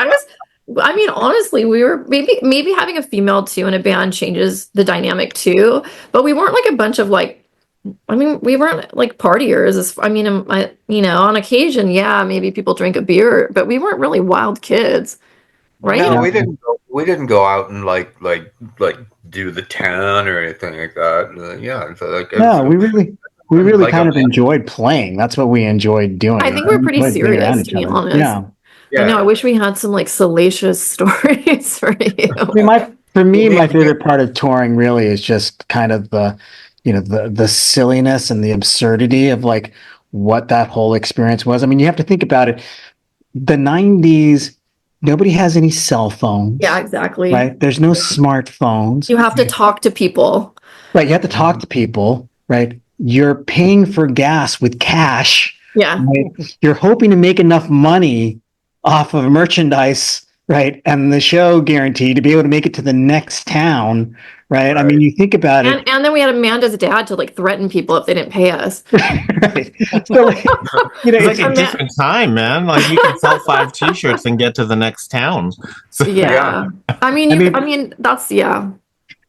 honestly, we were maybe having a female too in a band changes the dynamic too. But we weren't like a bunch of we weren't like partiers. On occasion, yeah, maybe people drink a beer, but we weren't really wild kids, right? No, we didn't go out and like do the town or anything like that. Yeah, so no, we really kind of enjoyed playing. That's what we enjoyed doing. I think we're pretty serious, to be honest. Yeah. I know. I wish we had some like salacious stories for you. For me, my favorite part of touring really is just kind of the silliness and the absurdity of like what that whole experience was. I mean, you have to think about it. The 90s, nobody has any cell phones. Yeah, exactly. Right? There's no smartphones. You have to talk to people. Right. You have to talk to people. Right. You're paying for gas with cash. Yeah. Right? You're hoping to make enough money off of merchandise, right? And the show guaranteed to be able to make it to the next town, right? I mean, you think about it. And then we had Amanda's dad to like threaten people if they didn't pay us. Right. So, it's like a different time, man. Like you can sell 5 T-shirts and get to the next town. So, yeah. I mean, that's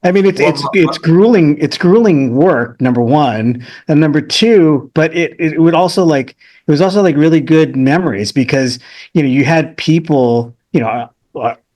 I mean, it's grueling. It's grueling work. Number one, and number two, but it was also like really good memories because you had people,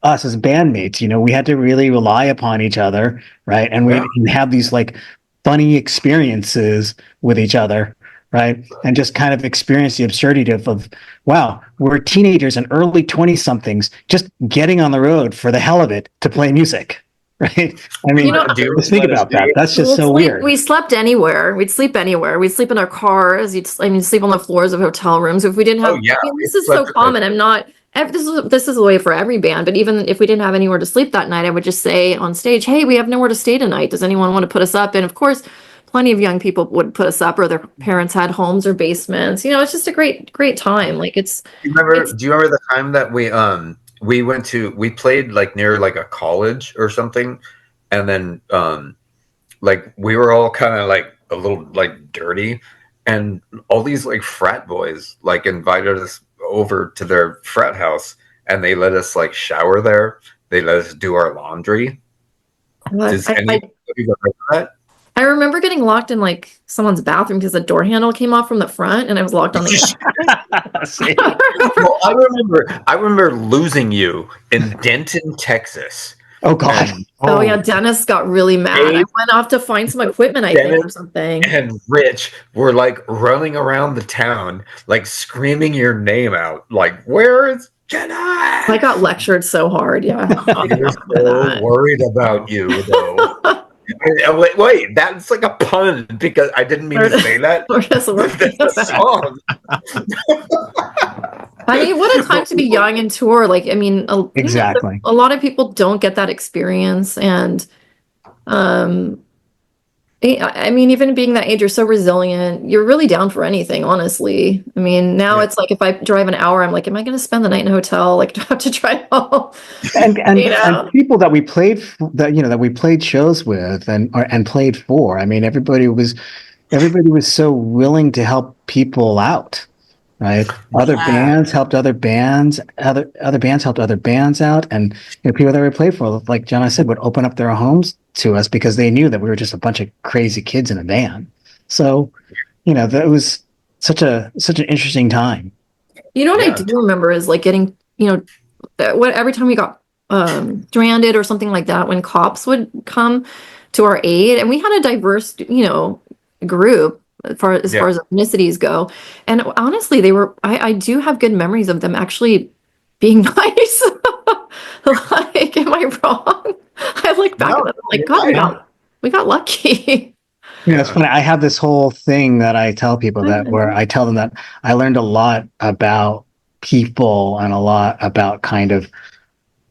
us as bandmates. We had to really rely upon each other, right? And we have these like funny experiences with each other, right? And just kind of experience the absurdity of wow, we're teenagers and early 20-somethings just getting on the road for the hell of it to play music. Right. I mean, just think about that. That's just so weird. We slept anywhere. We'd sleep anywhere. We'd sleep in our cars. Sleep on the floors of hotel rooms. If we didn't have, this is so common. This is the way for every band. But even if we didn't have anywhere to sleep that night, I would just say on stage, "Hey, we have nowhere to stay tonight. Does anyone want to put us up?" And of course, plenty of young people would put us up, or their parents had homes or basements. It's just a great time. Like it's. Do you remember the time that we played like near like a college or something, and then like we were all kind of like a little like dirty, and all these like frat boys like invited us over to their frat house, and they let us like shower there. They let us do our laundry. Does anybody remember that? I remember getting locked in like someone's bathroom because the door handle came off from the front and I was locked on the Well, I remember losing you in Denton, Texas. Oh God. Oh yeah, Dennis got really mad. I went off to find some equipment, I think, or something. And Rich were like running around the town, like screaming your name out, like, "Where is Jenna?" I got lectured so hard, yeah. I was so worried about you though. Wait, that's like a pun because I didn't mean to say that. That's a song. I mean, what a time to be young and tour. Like, I mean, exactly. A lot of people don't get that experience, and I mean, even being that age, you're so resilient. You're really down for anything, honestly. I mean, now it's like if I drive an hour, I'm like, am I going to spend the night in a hotel? Like, do I have to drive home? And people that we played that we played shows with and played for. I mean, everybody was so willing to help people out. Right. Other bands helped other bands. Other bands helped other bands out, and people that we played for, like John said, would open up their homes to us because they knew that we were just a bunch of crazy kids in a van. So, that was such an interesting time. What I do remember is like getting, every time we got stranded or something like that when cops would come to our aid, and we had a diverse, group as Yeah. far as ethnicities go. And honestly, they were. I do have good memories of them actually being nice. Like, am I wrong? I look back at No, them like, you're God, right. we got lucky. It's funny. I have this whole thing that I tell people that where I tell them that I learned a lot about people and a lot about kind of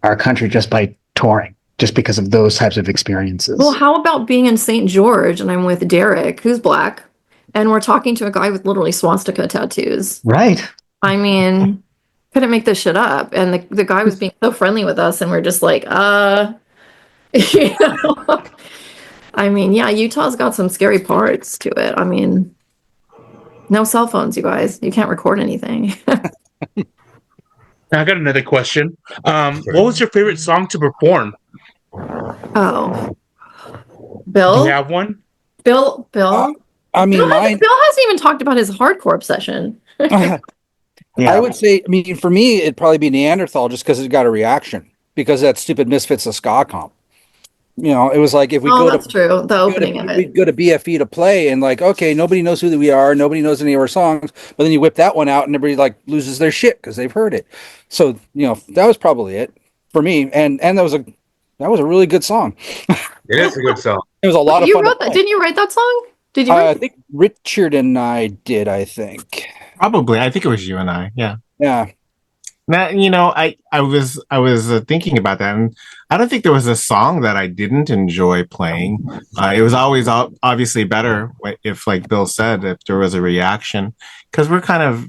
our country just by touring, just because of those types of experiences. Well, how about being in St. George and I'm with Derek, who's black, and we're talking to a guy with literally swastika tattoos. Right. I mean, couldn't make this shit up. And the guy was being so friendly with us, and we're just like, you know. I mean, yeah, Utah's got some scary parts to it. I mean, no cell phones, you guys. You can't record anything. I got another question. What was your favorite song to perform? Oh, Do you Bill? have one? Bill? I mean, Bill mine. hasn't even talked about his hardcore obsession. I would say, I mean, for me, it'd probably be Neanderthal just because it got a reaction because that stupid Misfits of Ska comp. It was like if we go that's to true. The opening of we'd it. go to BFE to play and like, okay, nobody knows who we are, nobody knows any of our songs, but then you whip that one out and everybody like loses their shit because they've heard it. So that was probably it for me, and that was a really good song. It is a good song. It was a lot of You fun. wrote that? Didn't you write that song? Did you I write? think Richard and I did. I think. Probably. I think it was you and I. Yeah. Yeah. Now, I was thinking about that, and I don't think there was a song that I didn't enjoy playing. It was always obviously better if, like Bill said, if there was a reaction, because we're kind of,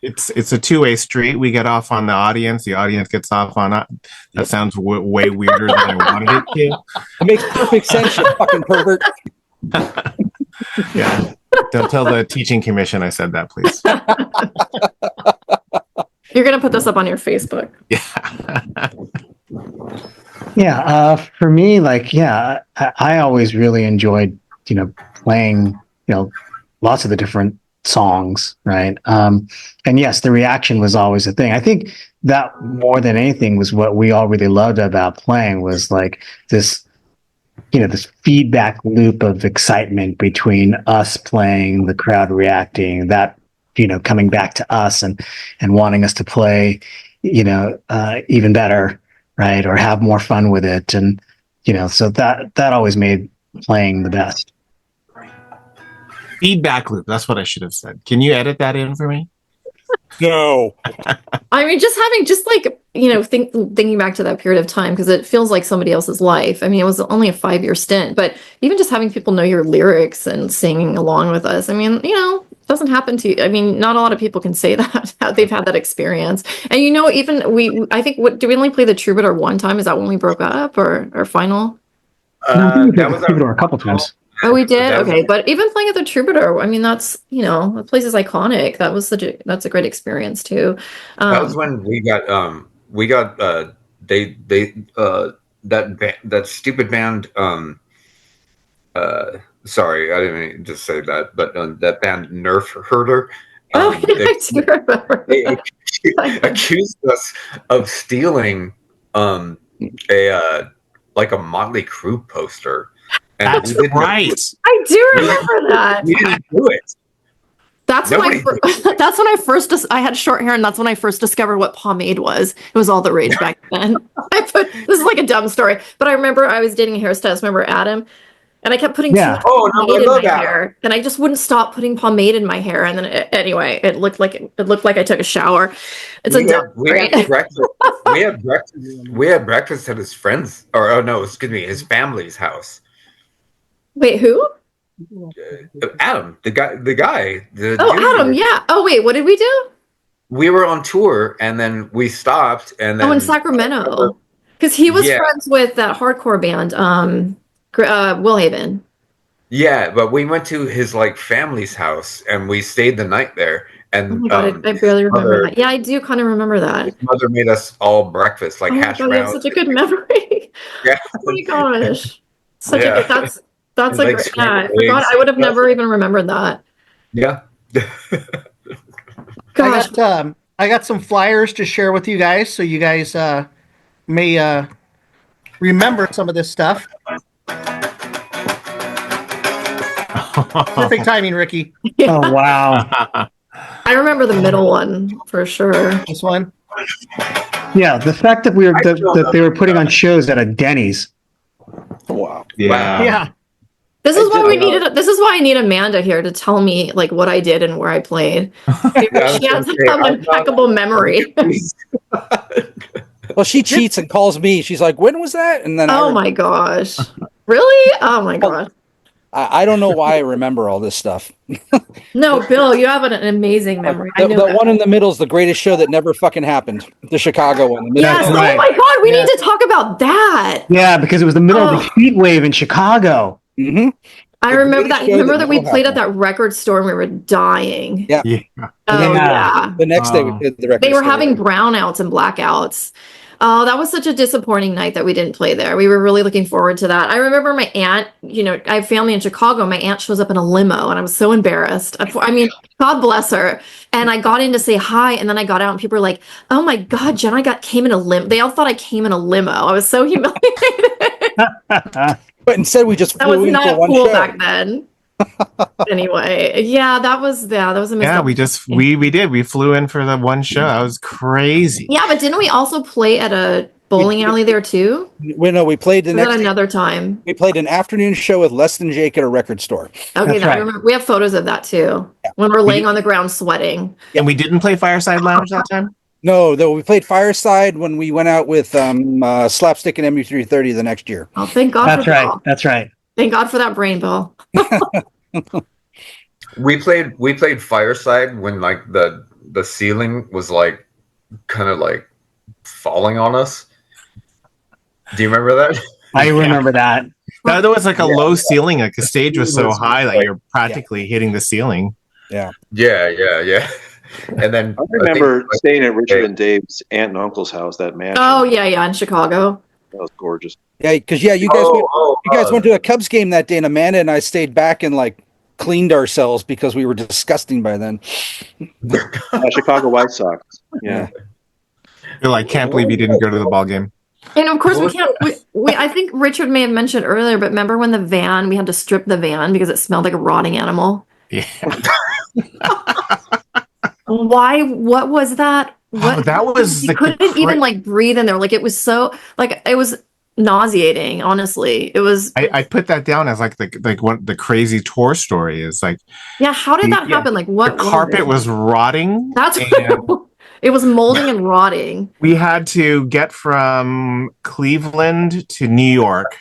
it's a two-way street. We get off on the audience gets off on us. That sounds way weirder than I wanted it to. It makes perfect sense, you fucking pervert. Yeah. Don't tell the teaching commission I said that, please. You're gonna put this up on your Facebook. Yeah. For me, I always really enjoyed, playing, lots of the different songs, right? And yes, the reaction was always a thing. I think that more than anything was what we all really loved about playing was like this, this feedback loop of excitement between us playing, the crowd reacting, that, coming back to us and wanting us to play, even better, right? Or have more fun with it. And, so that always made playing the best. Feedback loop. That's what I should have said. Can you edit that in for me? No. I mean, thinking back to that period of time, because it feels like somebody else's life. I mean, it was only a 5-year stint, but even just having people know your lyrics and singing along with us, I mean, doesn't happen to you. I mean, not a lot of people can say that they've had that experience. And even I think, do we only play the Troubadour one time? Is that when we broke up or final? I think we That played was the Troubadour a couple times. Oh, we did? That was- Okay. But even playing at the Troubadour, I mean, that's, the place is iconic. That's a great experience too. That was when we got that stupid band sorry, I didn't mean to say that, but that band Nerf Herder. I do remember. They accused us of stealing a like a Motley Crue poster. And That's right. I do remember that. We didn't do it. That's when I had short hair, and that's when I first discovered what pomade was. It was all the rage back then. This is like a dumb story, but I remember I was dating a hairstylist. Remember Adam? And I kept putting too much pomade in my hair, and I just wouldn't stop putting pomade in my hair. And then anyway, it looked like I took a shower. We had breakfast at his friend's, his family's house. Wait, who? Adam, the guy. Adam, yeah. Oh wait, what did we do? We were on tour, and then we stopped, and then in Sacramento, because he was friends with that hardcore band, Willhaven. Yeah, but we went to his family's house, and we stayed the night there. And oh my God, I barely remember that. Yeah, I do kind of remember that. His mother made us all breakfast, hash browns. You have such a good memory. Yeah. Oh my gosh, such a good. That's and, a great. Yeah, I forgot. I would have never even remembered that. Yeah. Gosh. I got some flyers to share with you guys, so you guys may remember some of this stuff. Perfect timing, Ricky. Yeah. Oh wow. I remember the middle one for sure. This one. Yeah, the fact that that they were putting on shows at a Denny's. Wow. Wow. Yeah. This I is why did we know. needed. This is why I need Amanda here to tell me like what I did and where I played. She I was has gonna say, some I'm impeccable memory. Well, she cheats and calls me. She's like, "When was that?" And then Oh my gosh. Really? Oh my gosh. I don't know why I remember all this stuff. No, Bill, you have an amazing memory. I The, know the that. one in the middle is the greatest show that never fucking happened. The Chicago one. The Yes. That's Oh right. my God, we Yeah. need to talk about that. Yeah, because it was the middle of Oh. the heat wave in Chicago. Mm-hmm. I The remember greatest that. show Remember that that we never played at happened. that record store and we were dying. Yeah. Yeah. Oh Yeah. yeah. The next day we played the record. They were store. having brownouts and blackouts. Oh, that was such a disappointing night that we didn't play there. We were really looking forward to that. I remember my aunt, you know, I have family in Chicago. My aunt shows up in a limo and I was so embarrassed. I mean, God bless her. And I got in to say hi and then I got out and people were like, oh my God, Jen, came in a limo. They all thought I came in a limo. I was so humiliated. But instead we just That was flew in for not one cool show. back then. Anyway, that was a missed Yeah, we did. We flew in for the one show. That was crazy. Yeah, but didn't we also play at a bowling alley there too? We played the Was that next. another time? We played an afternoon show with Less Than Jake at a record store. Okay, That's I right. remember. We have photos of that too. When we're laying on the ground sweating. And we didn't play Fireside Lounge that time? No, though we played Fireside when we went out with Slapstick and MU330 the next year. Oh, thank God That's for right. that. That's right. Thank God for that brain, Bill. We played Fireside when like the ceiling was like kind of like falling on us. Do you remember that? I remember that. That was like a Yeah. low ceiling. Like the stage was so high that like- you're practically hitting the ceiling. Yeah. And then I remember think, like, staying at Richard and Dave's aunt and uncle's house. That mansion. Oh yeah, in Chicago. That was gorgeous. Yeah, because you guys went to a Cubs game that day, and Amanda and I stayed back and like cleaned ourselves because we were disgusting by then. Chicago White Sox. Yeah. You're like, can't believe you didn't go to the ball game. And of course we can't. I think Richard may have mentioned earlier, but remember when we had to strip the van because it smelled like a rotting animal. Yeah. Why? What was that? What? Oh, that was You like couldn't even like breathe in there. Like it was so like it was nauseating. Honestly, it was. I put that down as like what the crazy tour story is. Like Yeah. How did that Yeah. happen? Like what? the carpet was rotting. That's and it was molding and rotting. we had to get from Cleveland to New York.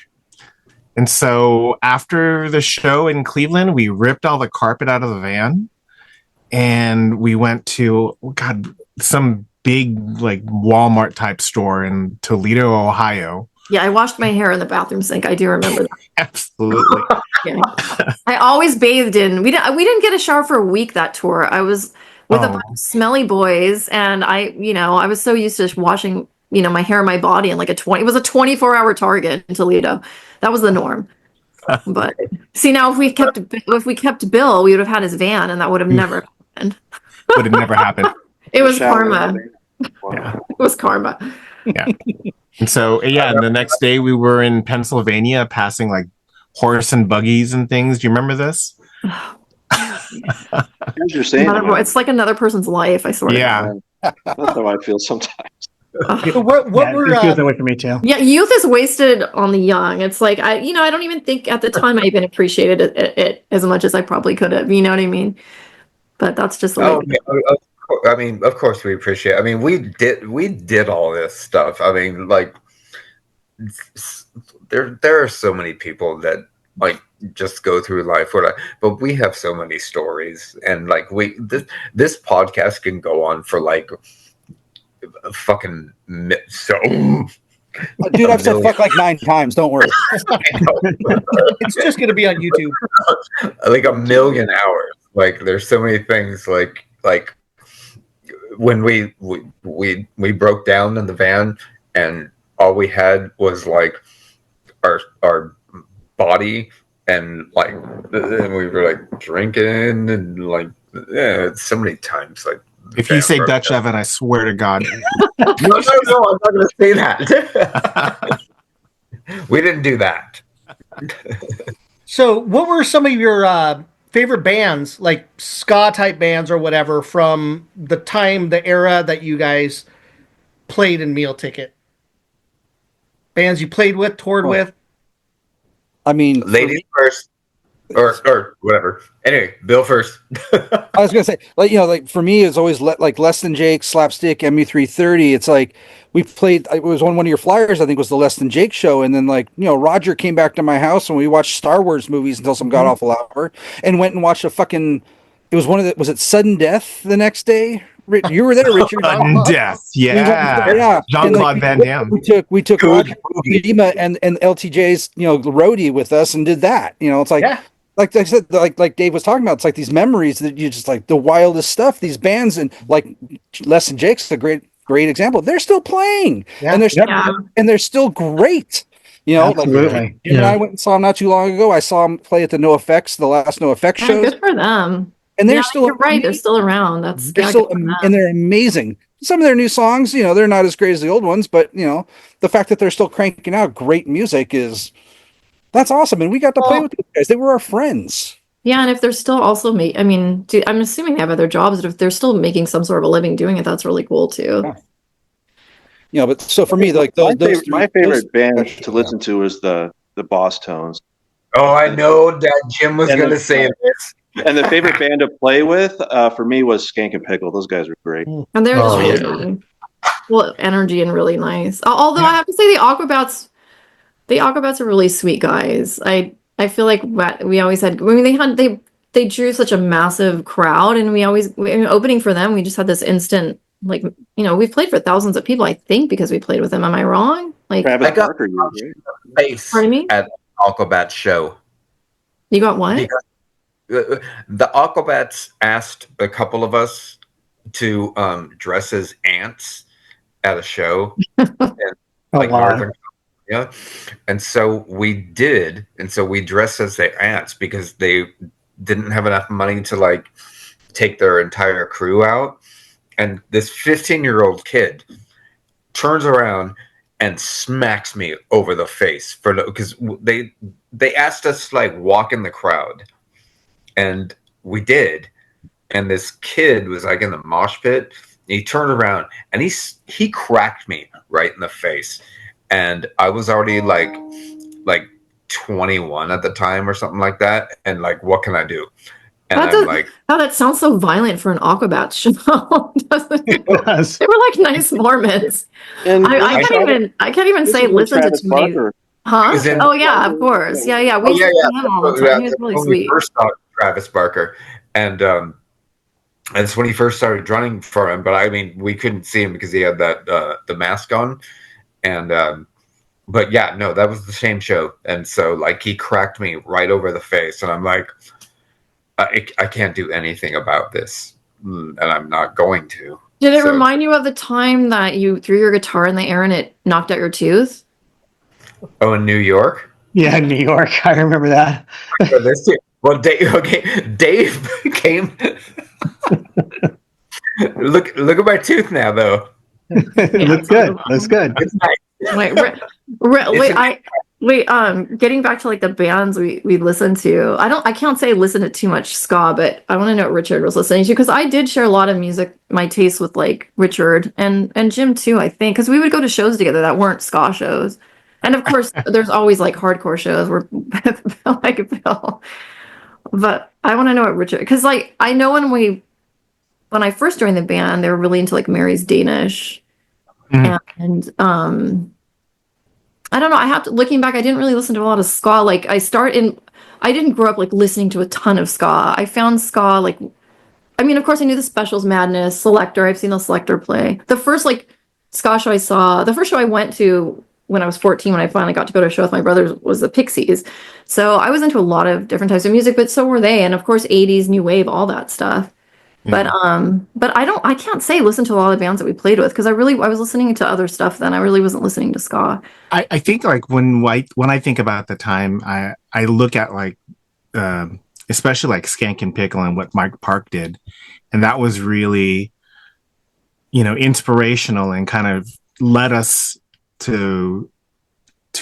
And so after the show in Cleveland, we ripped all the carpet out of the van and we went to some big like Walmart type store in Toledo, Ohio. Yeah, I washed my hair in the bathroom sink. I do remember that. Absolutely. Yeah. I always bathed in. We didn't get a shower for a week that tour. I was with a bunch of smelly boys, and I was so used to washing, my hair and my body in like it was a 24-hour Target in Toledo. That was the norm. But see now, if we kept Bill, we would have had his van, and that would have never happened. Would have never happened. It was Shower. karma. Wow. It was karma. Yeah. And so, yeah, and the next day we were in Pennsylvania passing like horse and buggies and things. Do you remember this? As you're saying, It's like another person's life, I swear. Yeah. that's how I feel sometimes. So what Yeah, were it feels that way for me too. Yeah, youth is wasted on the young. It's like I don't even think at the time I even appreciated it as much as I probably could have. You know what I mean? But that's just the way. I mean, of course we appreciate. I mean, we did all this stuff. I mean, like there are so many people that like just go through life but we have so many stories, and like this podcast can go on for like fucking so. Dude, I've said fuck like 9 times. Don't worry. It's just going to be on YouTube. Like a million hours. Like there's so many things. Like when we broke down in the van, and all we had was like our body, and we were like drinking, and like so many times like If you say Dutch oven, I swear to God. No, I'm not going to say that. We didn't do that. So, what were some of your favorite bands, like ska type bands or whatever, from the era that you guys played in Meal Ticket? Bands you played with, toured Oh, with? I mean, Ladies first, or whatever. Anyway, Bill first. I was gonna say, like, like for me, it's always like Less Than Jake, Slapstick, MU330. It's like we played. It was on one of your flyers. I think was the Less Than Jake show, and then like Roger came back to my house and we watched Star Wars movies until some god awful hour, and went and watched a fucking. It was one of the. Was it Sudden Death the next day? You were there, Richard. Sudden Death, yeah. Yeah. Jean-Claude And, like, Van Damme. we took Good Roger movie. Lima and LTJ's roadie with us and did that. It's like. Yeah. Like I said, like Dave was talking about, it's like these memories that you just like the wildest stuff. These bands and like Les and Jake's a great example. They're still playing, Yeah. and they're still, Yeah. and they're still great. Absolutely. Like Jim and I went and saw them not too long ago. I saw them play at the the last No Effects Yeah, shows, good for them. and they're Yeah, still you're right. They're still around. That's they're yeah, still good for them. and they're amazing. Some of their new songs, they're not as great as the old ones, but the fact that they're still cranking out great music that's awesome. And we got to play with these guys. They were our friends. Yeah, and if they're still also I'm assuming they have other jobs, but if they're still making some sort of a living doing it, that's really cool too. Yeah. But so for me, like my favorite band to listen to was the Boss Tones. Oh, I know that Jim was going to say this. And the favorite band to play with for me was Skank and Pickle. Those guys were great. And they're just really full of energy and really nice. Although I have to say the Aquabats are really sweet guys. I feel like we always had. I mean, they drew such a massive crowd, and opening for them, we just had this instant we've played for thousands of people. I think because we played with them. Am I wrong? Like Travis I got Barker, you were great. face Pardon me? at Aquabat show. You got what? Because the Aquabats asked a couple of us to dress as ants at a show. And, like wow. Northern California. And so we did. And so we dressed as the ants because they didn't have enough money to like take their entire crew out. And this 15-year-old kid turns around and smacks me over the face because they asked us to like walk in the crowd, and we did. And this kid was like in the mosh pit. He turned around and he cracked me right in the face, and I was already like 21 at the time or something like that. And like, what can I do? And I'm like, oh, that sounds so violent for an Aquabats show, doesn't it? Yes. They were like nice Mormons. And I can't even say listen to too many. Huh? Oh yeah, of course. Yeah. We see him all the time. He was really when sweet. we first saw Travis Barker, and that's when he first started running for him. But I mean, we couldn't see him because he had that the mask on, and but yeah, no, that was the same show, and so like he cracked me right over the face, and I'm like, I can't do anything about this, and I'm not going to. Did it remind you of the time that you threw your guitar in the air and it knocked out your tooth? Oh, in New York? Yeah, New York. I remember that. Well, Dave came. Look at my tooth now, though. Looks good. Looks good. It's nice. Getting back to like the bands we listened to. I can't say listen to too much ska, but I want to know what Richard was listening to because I did share a lot of music, my taste with like Richard and Jim too, I think, because we would go to shows together that weren't ska shows. And of course, there's always like hardcore shows where like Bill. But I want to know what Richard, because like I know when I first joined the band, they were really into like Mary's Danish, and I don't know. I have to looking back, I didn't really listen to a lot of ska. Like I didn't grow up like listening to a ton of ska. I found ska like, I mean, of course, I knew the Specials, Madness, Selector. I've seen the Selector play. The first like ska show the first show I went to when I was 14, when I finally got to go to a show with my brothers, was the Pixies. So I was into a lot of different types of music, but so were they. And of course, 80s, new wave, all that stuff. Yeah. But I can't say listen to a lot of bands that we played with because I was listening to other stuff then. I really wasn't listening to ska. I think like when I think about the time, I look at like especially like Skank and Pickle and what Mike Park did, and that was really inspirational and kind of led us to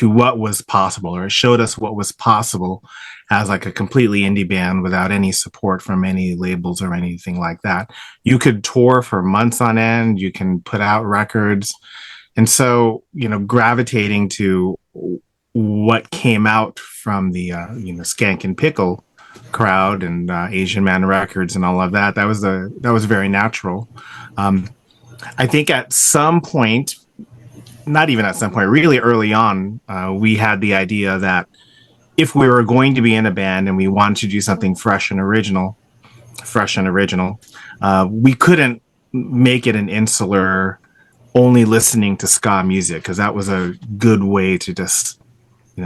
what was possible, or it showed us what was possible as like a completely indie band without any support from any labels or anything like that. You could tour for months on end, you can put out records. And so, gravitating to what came out from the, Skank and Pickle crowd and Asian Man Records and all of that, that was very natural. I think at some point, not even at some point, really early on, we had the idea that if we were going to be in a band and we wanted to do something fresh and original, we couldn't make it an insular, only listening to ska music, because that was a good way to just,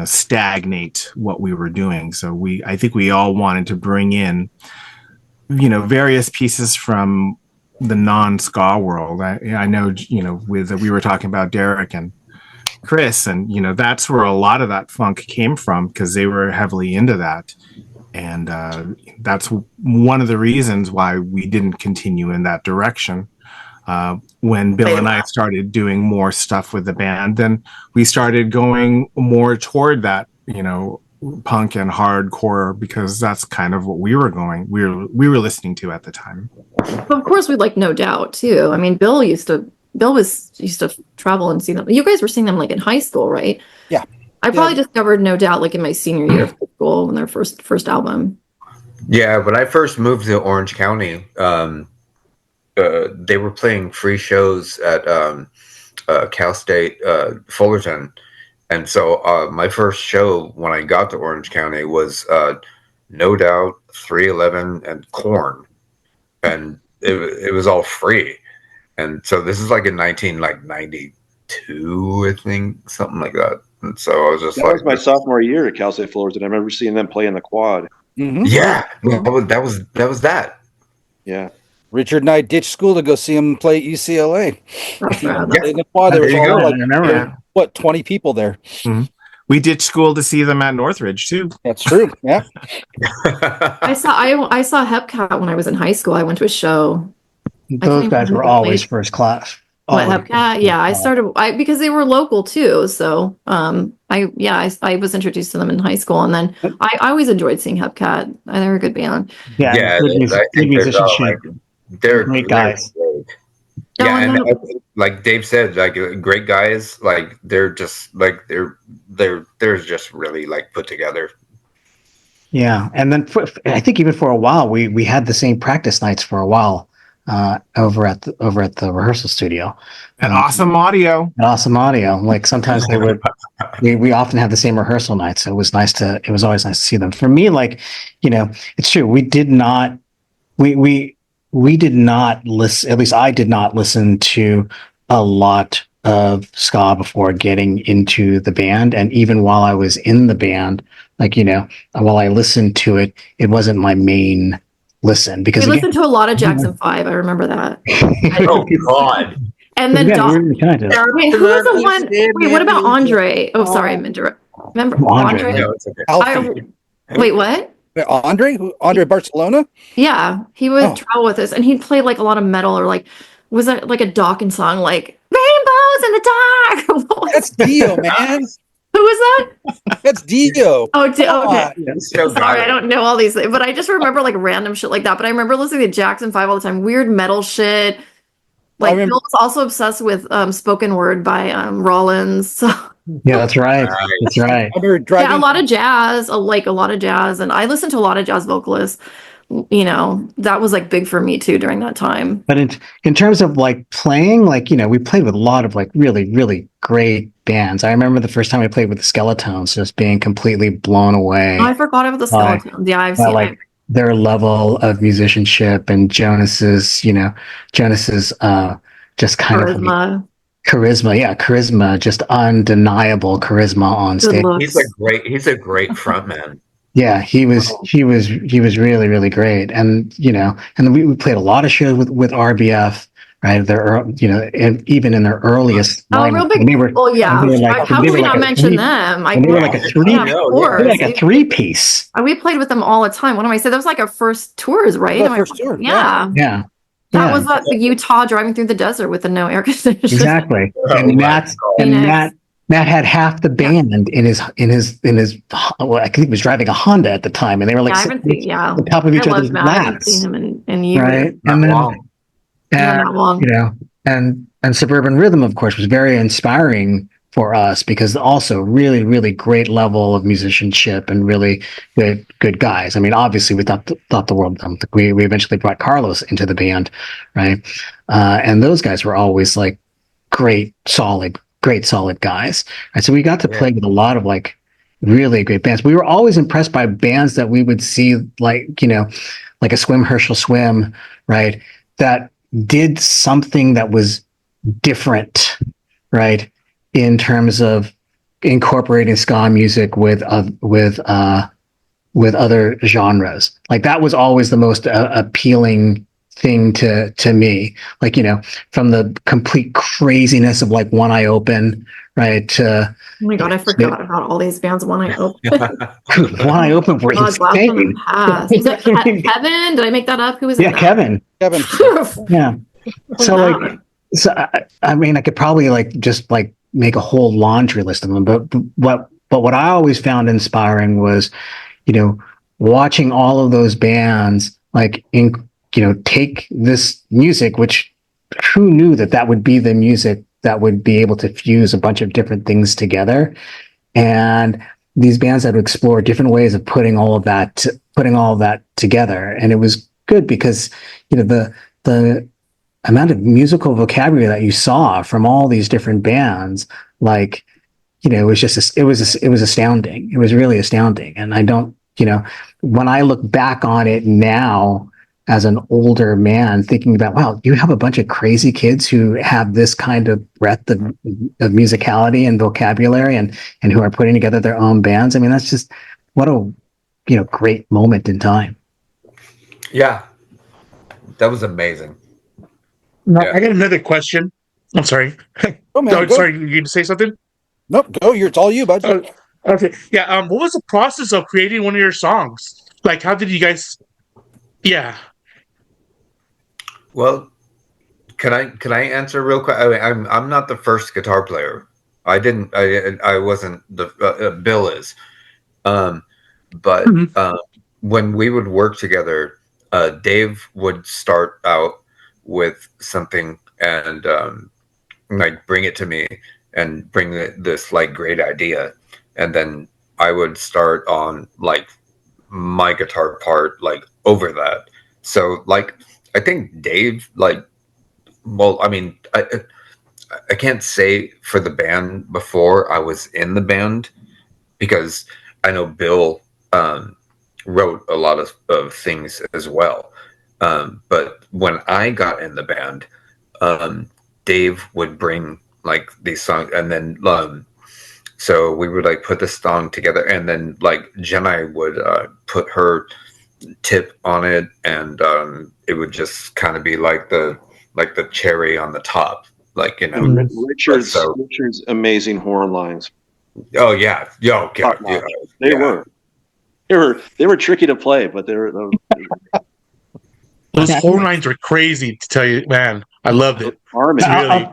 stagnate what we were doing. So I think we all wanted to bring in, various pieces from the non-ska world. I know, we were talking about Derek and Chris, and that's where a lot of that funk came from, because they were heavily into that, and that's one of the reasons why we didn't continue in that direction. When Bill and I started doing more stuff with the band, then we started going more toward that, punk and hardcore, because that's kind of what we were listening to at the time. Of course, we like No Doubt too. I mean, Bill used to travel and see them. You guys were seeing them like in high school, right? Yeah. I probably discovered No Doubt like in my senior year of high school, when their first album. Yeah, when I first moved to Orange County, they were playing free shows at Cal State Fullerton. And so my first show when I got to Orange County was No Doubt, 311, and Korn. And it was all free. And so this is like in 1992, I think, something like that. And so I was just that was my sophomore year at Cal State Fullerton. I remember seeing them play in the quad. Mm-hmm. Yeah, that was that. Yeah. Richard and I ditched school to go see him play UCLA. That's rad. In the quad, there was all I remember. 20 people there. Mm-hmm. We ditched school to see them at Northridge too. That's true. Yeah. I saw Hepcat when I was in high school. I went to a show. Those guys were always first class. What, Hepcat? Yeah, I started because they were local too. So I was introduced to them in high school, and then I always enjoyed seeing Hepcat. They were a good band. Yeah, good musicianship. They're great guys. Yeah, and like Dave said, like great guys. Like they're just like they're just really like put together. Yeah, and then I think even for a while we had the same practice nights for a while over at the rehearsal studio. And awesome audio. Like sometimes they would. we often had the same rehearsal nights. So it was always nice to see them. For me, like it's true. We did not listen. At least I did not listen to a lot of ska before getting into the band, and even while I was in the band, like while I listened to it, it wasn't my main listen, because we listened to a lot of Jackson 5. I remember that. Oh God! And then wait, who was the one? Wait, what about Andre? Oh, sorry, I'm interrupting. Remember Andre? No, it's okay. Wait, what? Andre Barcelona? Yeah, he would travel with us, and he'd play like a lot of metal, or like, was that like a Dawkins song, like Rainbows in the Dark? That's Dio, man. Who was that? That's Dio. Oh, okay. So Sorry, I don't know all these things, but I just remember like random shit like that. But I remember listening to Jackson 5 all the time, weird metal shit. Like Bill was also obsessed with spoken word by Rollins. So. Yeah, that's right. That's right. Yeah, a lot of jazz, and I listened to a lot of jazz vocalists. That was like big for me too during that time. But in terms of like playing, like we played with a lot of like really, really great bands. I remember the first time I played with the Skeletons, just being completely blown away. Oh, I forgot about the Skeletons. Yeah, I've seen like their level of musicianship, and Jonas's just kind charisma. of charisma, just undeniable charisma on stage. He's a great frontman. Yeah, he was really, really great. And and we played a lot of shows with RBF, right? And even in their earliest real big. How can we not mention them? They were like a three, like a three-piece. We played with them all the time. What am I saying? That was like our first tours, right? First tour. Yeah. That Yeah, was at Utah driving through the desert with the no air conditioning. exactly. Oh And my Matt God. and Phoenix. Matt had half the band in his. Well, I think he was driving a Honda at the time, and they were like Yeah, I sitting haven't seen. Yeah, on top of I each other's love Matt. I haven't seen laps, him in years. right? Not And then long. Yeah, and not long. and Suburban Rhythm, of course, was very inspiring for us because also really great level of musicianship and really good guys. I mean, obviously we thought the world of them. We eventually brought Carlos into the band, right? And those guys were always like great solid guys. Right? So we got to Yeah. play with a lot of like really great bands. We were always impressed by bands that we would see like like a Swim Herschel Swim, right? That did something that was different, right? In terms of incorporating ska music with other genres. Like that was always the most appealing thing to me. Like from the complete craziness of like One Eye Open, right? To Oh my God, I forgot about all these bands. One Eye Open. One Eye Open were God, blast from the insane. past. Was that Kevin? Did I make that up? Who was in Yeah, that? Kevin. Yeah. So Wow. I mean, I could probably like just like make a whole laundry list of them, but what I always found inspiring was, you know, watching all of those bands like take this music, which who knew that would be the music that would be able to fuse a bunch of different things together, and these bands that would explore different ways of putting all of that together, and it was good because the amount of musical vocabulary that you saw from all these different bands, like, it was just, it was astounding. It was really astounding. And I don't, when I look back on it now as an older man thinking about, wow, you have a bunch of crazy kids who have this kind of breadth of musicality and vocabulary and who are putting together their own bands. I mean, that's just what a, great moment in time. Yeah, that was amazing. Now, Yeah. I got another question. I'm sorry. Oh man, No, go. sorry, you going to say something? Nope, go. It's all you, bud. Okay. Yeah. What was the process of creating one of your songs? Like, how did you guys? Yeah. Well, can I answer real quick? I mean, I'm not the first guitar player. I wasn't the Bill is. Um, but Mhm. when we would work together, Dave would start out with something and like bring it to me and bring this like great idea, and then I would start on like my guitar part like over that. So like I think Dave like well I mean I can't say for the band before I was in the band because I know Bill um, wrote a lot of things as well. But when I got in the band, um, Dave would bring like these songs, and then so we would like put the song together, and then like Jenna would put her tip on it, and it would just kind of be like the cherry on the top, like Richard's amazing horn lines. Oh yeah, yo, yeah, Top yeah, notch. They were. They were tricky to play, but they were. Those horn lines were crazy to tell you, man. I loved it. Harmony. Really.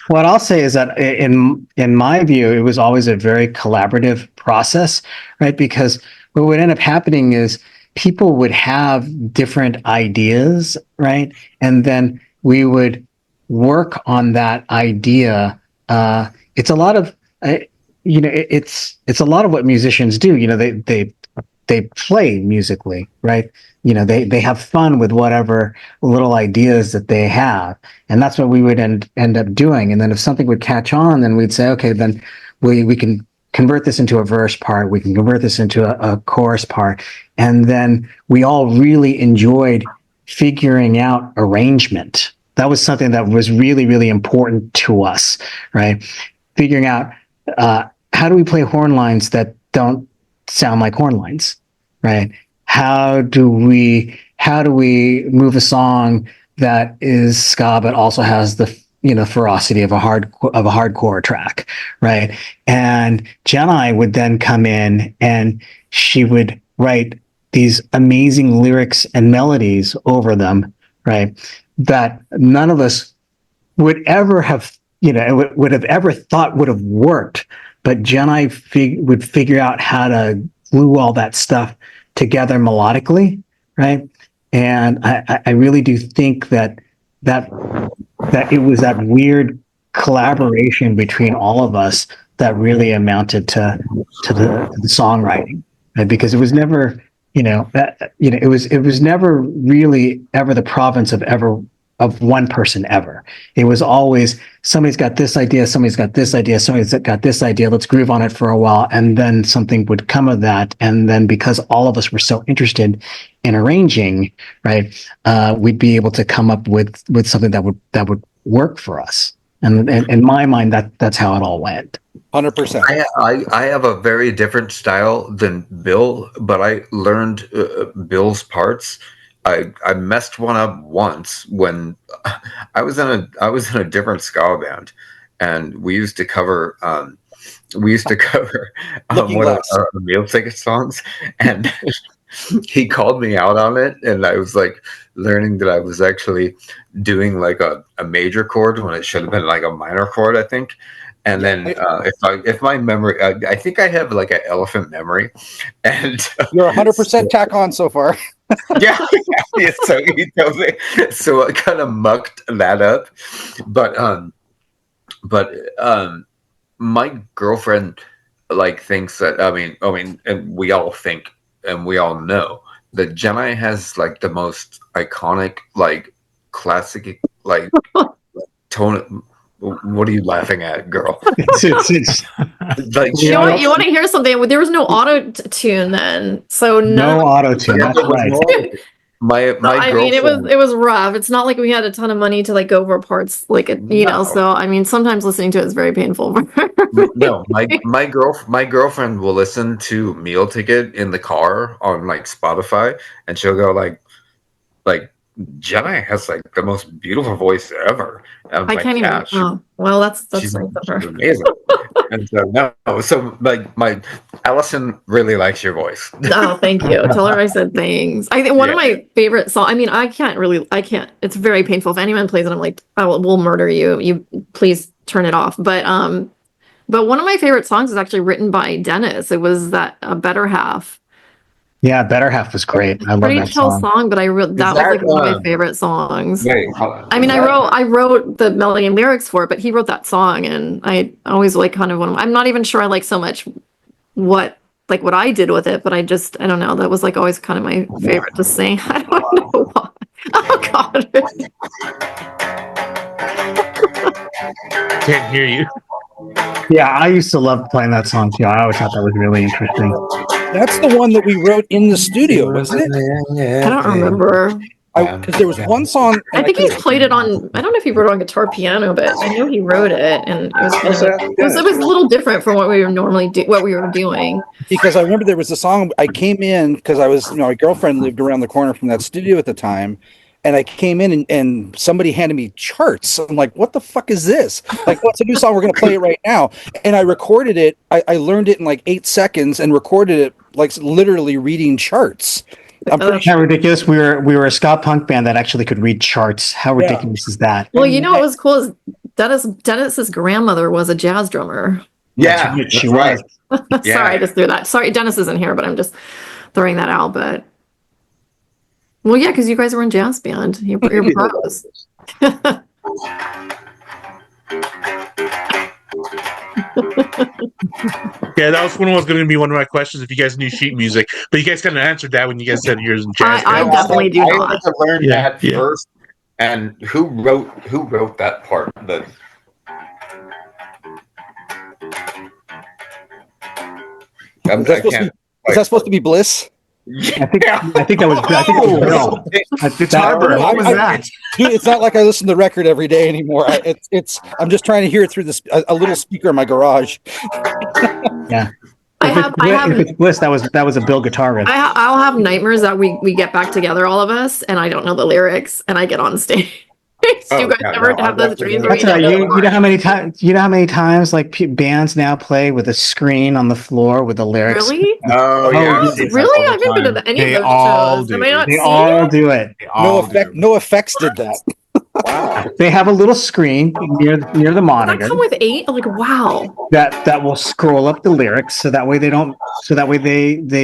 What I'll say is that in my view, it was always a very collaborative process, right? Because what would end up happening is people would have different ideas, right? And then we would work on that idea. It's a lot of, it's a lot of what musicians do. They play musically, right? They have fun with whatever little ideas that they have, and that's what we would end up doing. And then if something would catch on, then we'd say, okay, then we can convert this into a verse part, we can convert this into a chorus part, and then we all really enjoyed figuring out arrangement. That was something that was really important to us, right? Figuring out how do we play horn lines that don't sound like horn lines, right? How do we move a song that is ska but also has the ferocity of a hardcore track, right? And Jenna would then come in and she would write these amazing lyrics and melodies over them, right? that none of us would ever have, would have ever thought would have worked. But Jedi would figure out how to glue all that stuff together melodically, right? And I really do think that it was that weird collaboration between all of us that really amounted to the songwriting, right? Because it was never, it was never really ever the province of one person ever. It was always somebody's got this idea, somebody's got this idea, somebody's got this idea. Let's groove on it for a while, and then something would come of that. And then because all of us were so interested in arranging, right, we'd be able to come up with something that would work for us. And in my mind, that's how it all went. 100%. I have a very different style than Bill, but I learned Bill's parts. I messed one up once when I was in a different ska band, and we used to cover one of the Mealticket songs, and he called me out on it, and I was like learning that I was actually doing like a major chord when it should have been like a minor chord, I think. And then if my memory, I think I have like an elephant memory, and you're 100% tack on so far. yeah, so he told me, so I kind of mucked that up, but my girlfriend like thinks that I mean, and we all think and we all know that Jedi has like the most iconic, like classic, like tone. What are you laughing at, girl? It's like, you know what? You want to hear something? There was no auto tune then, so no auto tune. That's right. My I mean, it was rough. It's not like we had a ton of money to like go over parts, like know. So I mean, sometimes listening to it is very painful. No, my girlfriend will listen to Mealticket in the car on like Spotify, and she'll go like Jedi has like the most beautiful voice ever. And I can't even. Oh, well, that's nice of her. She's amazing. And so my Allison really likes your voice. Oh, thank you. Tell her I said thanks. I think one of my favorite songs. I mean, I can't. It's very painful if anyone plays it. I'm like, we'll murder you. You please turn it off. But one of my favorite songs is actually written by Dennis. It was that Better Half. Yeah, Better Half was great. I love that song. But that was like one of my favorite songs. I mean, I wrote the melody and lyrics for it, but he wrote that song, and I always like kind of I'm not even sure I like so much what I did with it, but I don't know. That was like always kind of my favorite to sing. I don't know why. Oh God. Can't hear you. Yeah, I used to love playing that song too. I always thought that was really interesting. That's the one that we wrote in the studio, wasn't it? I don't remember. Because there was one song. I think he played it on. I don't know if he wrote it on guitar piano, but I know he wrote it, and it was it was a little different from what we were normally what we were doing. Because I remember there was a song. I came in because I was, my girlfriend lived around the corner from that studio at the time. And I came in and somebody handed me charts. I'm like, what the fuck is this? Like, what's a new song? We're going to play it right now. And I recorded it. I learned it in like 8 seconds and recorded it like literally reading charts. I'm pretty sure. How ridiculous. We were a ska punk band that actually could read charts. How ridiculous is that? Well, you know what was cool is Dennis's grandmother was a jazz drummer. Yeah, she was. Sorry, I just threw that. Sorry, Dennis isn't here, but I'm just throwing that out. But well, yeah, because you guys were in jazz band. You're pros. Yeah, that was going to be one of my questions if you guys knew sheet music, but you guys kind of answered that when you guys said yours in jazz. I definitely do not. I had to learn that first. And who wrote that part? Is that supposed to be Bliss? I think that was Bill. What was that? Dude, it's not like I listen to the record every day anymore. I'm just trying to hear it through a little speaker in my garage. Yeah. If it's Bliss, that was a Bill guitar riff. I'll have nightmares that we get back together, all of us, and I don't know the lyrics, and I get on stage. Do you guys ever have those dreams? That's right. You know how many times? You know how many times like bands now play with a screen on the floor with the lyrics? Really? Oh yeah. Really? I haven't been to any of those shows. They all do it. No effects did that. Wow. They have a little screen near the Does that monitor come with 8? I'm like, wow. that will scroll up the lyrics, so that way they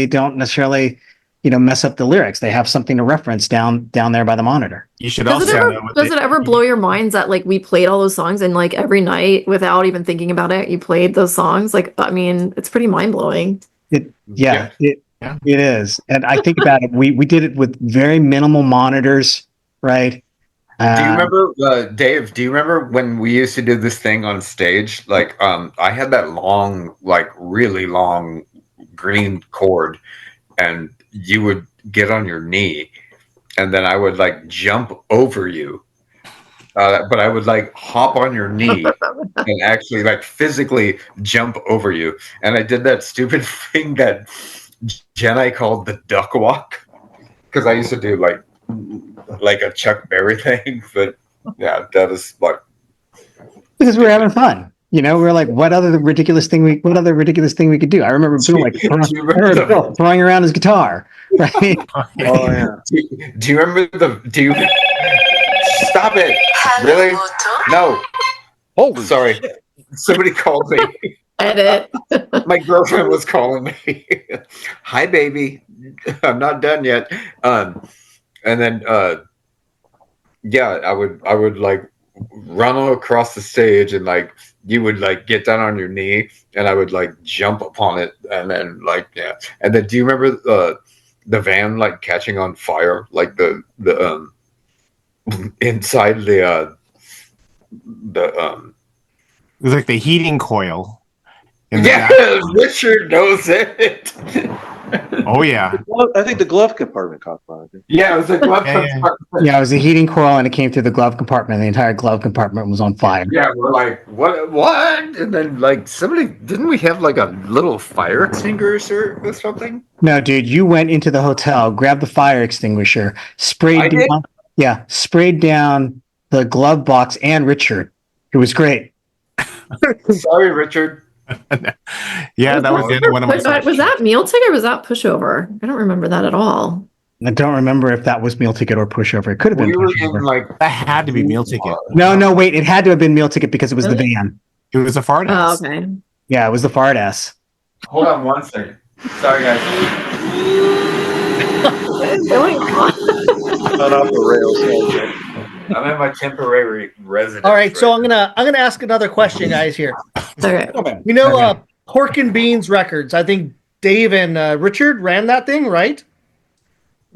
don't necessarily, mess up the lyrics. They have something to reference down there by the monitor. You should Does it also ever know what does it ever blow your minds that like we played all those songs and like every night without even thinking about it, you played those songs? Like, I mean, it's pretty mind blowing. Yeah, Yeah. it is. And I think about it. We did it with very minimal monitors, right? Do you remember, Dave? Do you remember when we used to do this thing on stage? Like, I had that long, like really long green cord, and you would get on your knee, and then I would like jump over you. But I would like hop on your knee and actually like physically jump over you. And I did that stupid thing that Jenny called the duck walk, because I used to do like a Chuck Berry thing. But yeah, that is like Because we were having fun. We were like, what other ridiculous thing we could do? I remember Bill Bill throwing around his guitar, right? Oh yeah. Do you remember stop it? Really? No. Holy Sorry. shit. Somebody called me. Edit. My girlfriend was calling me. Hi, baby. I'm not done yet. And then yeah, I would like run across the stage, and like you would like get down on your knee, and I would like jump upon it, and then like yeah. And then do you remember the van like catching on fire, like the inside the It was like the heating coil. yeah, Richard knows it. Oh yeah. Well, I think the glove compartment caught fire. Yeah, it was like Yeah, it was a heating coil, and it came through the glove compartment. The entire glove compartment was on fire. Yeah, we're like, what? And then like didn't we have like a little fire extinguisher or something? No, dude, you went into the hotel, grabbed the fire extinguisher, sprayed down the glove box and Richard. It was great. Sorry, Richard. Yeah, that was the end of one of my Was that Mealticket or was that Pushover? I don't remember that at all. I don't remember if that was Mealticket or Pushover. It could have been We were Pushover. in like That had to be Mealticket. No, wait. It had to have been Mealticket because it was the van. It was a fart Oh, ass. okay. Yeah, it was the fart ass. hold on one second. Sorry guys. What is going on? Not off the rails. I'm at my temporary residence. All right, so I'm gonna ask another question, guys. Here, Okay. Pork and Beans Records. I think Dave and Richard ran that thing, right?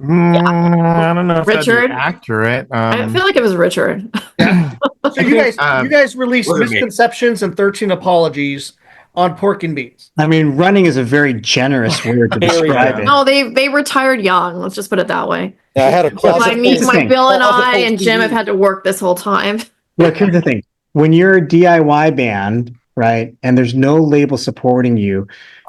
I don't know if Richard? that'd be accurate. I feel like it was Richard. So you guys released What do you mean? Misconceptions and 13 Apologies on Pork and Beans. I mean, running is a very generous word to describe it. No, they retired young. Let's just put it that way. Yeah, I had a closet. My Bill and I and Jim have had to work this whole time. Look, here's the thing. When you're a DIY band, right, and there's no label supporting you,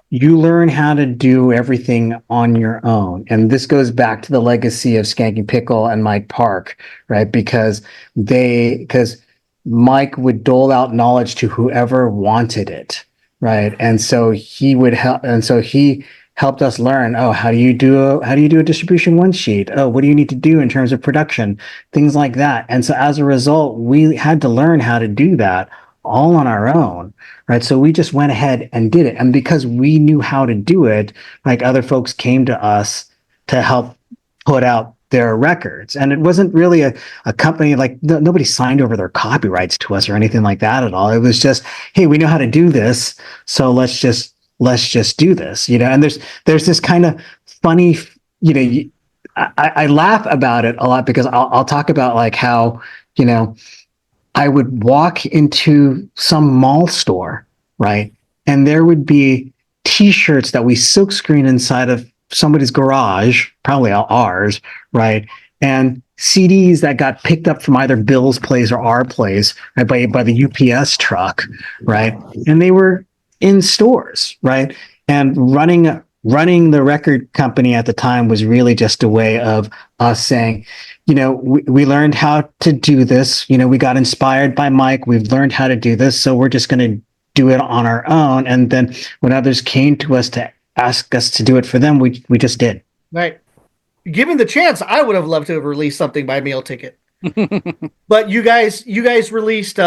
you learn how to do everything on your own. And this goes back to the legacy of Skanky Pickle and Mike Park, right? Because Mike would dole out knowledge to whoever wanted it, right? And so he would help, and so he helped us learn, how do you do a distribution one sheet? Oh, what do you need to do in terms of production? Things like that. And so as a result, we had to learn how to do that all on our own, right? So we just went ahead and did it. And because we knew how to do it, like other folks came to us to help put out their records. And it wasn't really a company, like nobody signed over their copyrights to us or anything like that at all. It was just, hey, we know how to do this, so let's just do this, and there's this kind of funny, I laugh about it a lot because I'll talk about like how, I would walk into some mall store, right? And there would be t-shirts that we silkscreen inside of somebody's garage, probably ours, right? And CDs that got picked up from either Bill's place or our place, right, by the UPS truck, right? And they were in stores, right? And running the record company at the time was really just a way of us saying, we learned how to do this. We got inspired by Mike. We've learned how to do this, so we're just going to do it on our own. And then when others came to us to ask us to do it for them, we just did. Right. Given the chance, I would have loved to have released something by Mealticket. But you guys released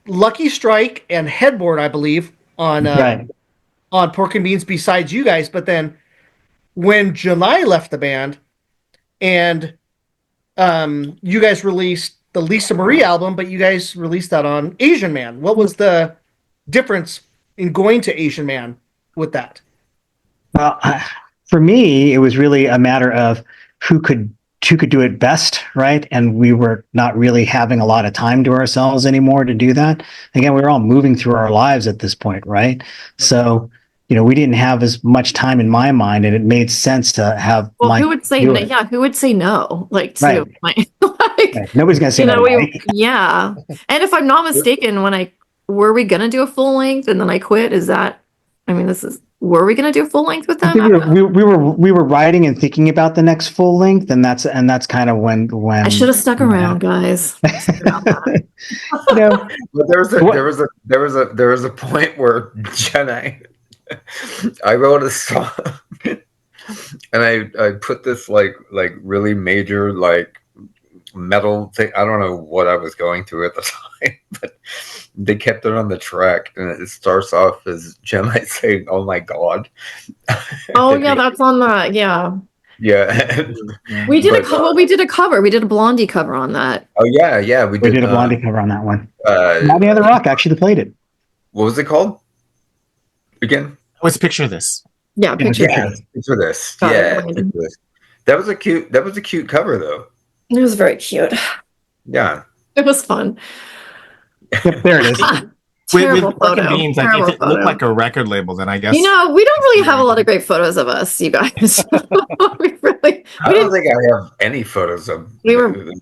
Lucky Strike and Headboard, I believe, Right. on Pork and Beans besides you guys. But then when Janai left the band and you guys released the Lisa Marie album, but you guys released that on Asian Man. What was the difference in going to Asian Man with that? Well, for me, it was really a matter of who could who could do it best, right? And we were not really having a lot of time to ourselves anymore to do that. Again, we were all moving through our lives at this point, right? So, we didn't have as much time in my mind, and it made sense to have Well, Mike who would say do no? it. Yeah, who would say no? Like, Right. to like, Right. Nobody's gonna say no to Mike. yeah. And if I'm not mistaken, were we gonna do a full length and then I quit? Were we gonna do a full length with I them? think we were writing and thinking about the next full length, and that's kind of when I should have stuck around, guys. you know But there was a point where I wrote a song and I put this like really major like metal thing. I don't know what I was going through at the time, but they kept it on the track, and it starts off as Jedi saying, "Oh my God." Oh yeah, that's on that. Yeah. Yeah. We did But, a cover. We did a cover. We did a Blondie cover on that. Oh yeah, we we did a Blondie cover on that one. Bobby on the Rock actually played it. What was it called again? Let's picture this. Yeah, picture Yeah. that. Picture this. Got it, Yeah, Blondie. Picture this. That was a cute cover though. It was very cute. Yeah. It was fun. Yep, there it is. Terrible with Pork and photo. Beans, like Terrible if it looked photo. like a record label, then I guess We don't really have a lot of great photos of us, you guys. we I don't didn't. think I have any photos of. We were pretty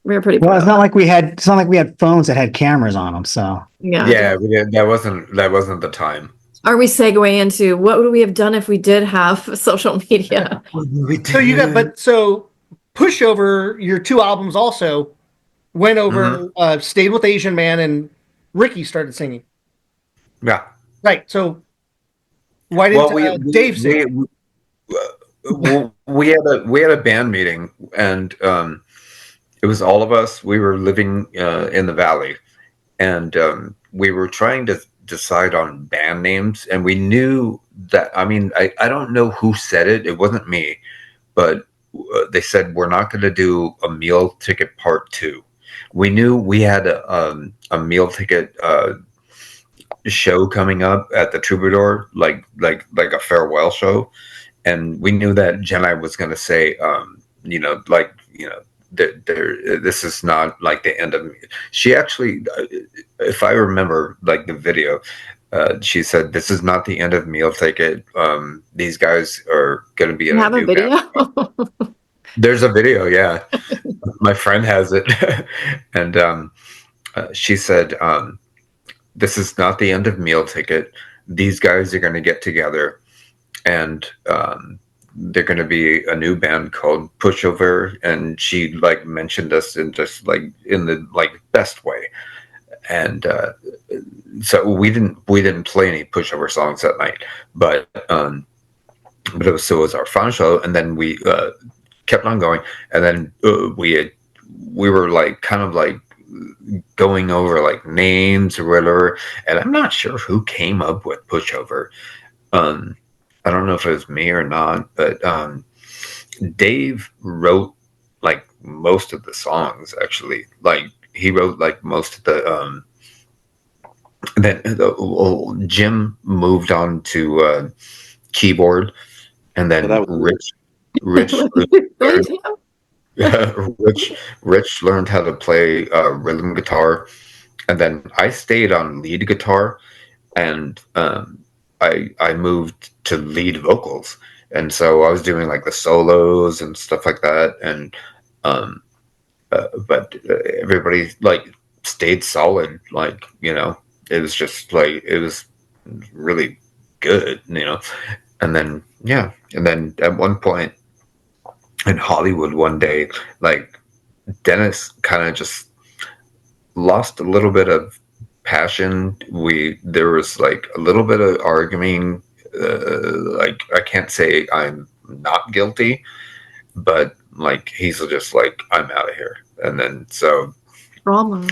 Well, proud. it's not like we had phones that had cameras on them. So Yeah. Yeah, we did. That wasn't the time. Are we segueing into what would we have done if we did have social media? So so Pushover, your two albums also went over, stayed with Asian Man, and Ricky started singing. Yeah. Right. So why didn't Dave sing? We had a band meeting, and it was all of us. We were living in the valley, and we were trying to decide on band names, and we knew that. I mean, I don't know who said it. It wasn't me, but they said we're not going to do a Meal Ticket Part 2. We knew we had a Meal Ticket show coming up at the Troubadour, like a farewell show, and we knew that Jedi was going to say, this is not like the end of me. She actually, if I remember, like the video, she said, "This is not the end of Meal Ticket. These guys are going to be in You a have a new video? band." There's a video, yeah. My friend has it, and she said, "This is not the end of Meal Ticket. These guys are going to get together, and they're going to be a new band called Pushover." And she like mentioned us in just like in the like best way, and so we didn't play any Pushover songs that night, but it was our fun show, and then we kept on going, and then we were like kind of like going over like names or whatever, and I'm not sure who came up with Pushover. I don't know if it was me or not, but Dave wrote like most of the songs actually. Like he wrote like most of the Jim moved on to keyboard, and then Rich Rich learned how to play rhythm guitar, and then I stayed on lead guitar, and I moved to lead vocals, and so I was doing like the solos and stuff like that, and but everybody like stayed solid, like it was just like it was really good, and then at one point in Hollywood one day, like Dennis kind of just lost a little bit of passion. There was like a little bit of arguing. Like I can't say I'm not guilty, but like he's just like, I'm out of here. and then so Drama.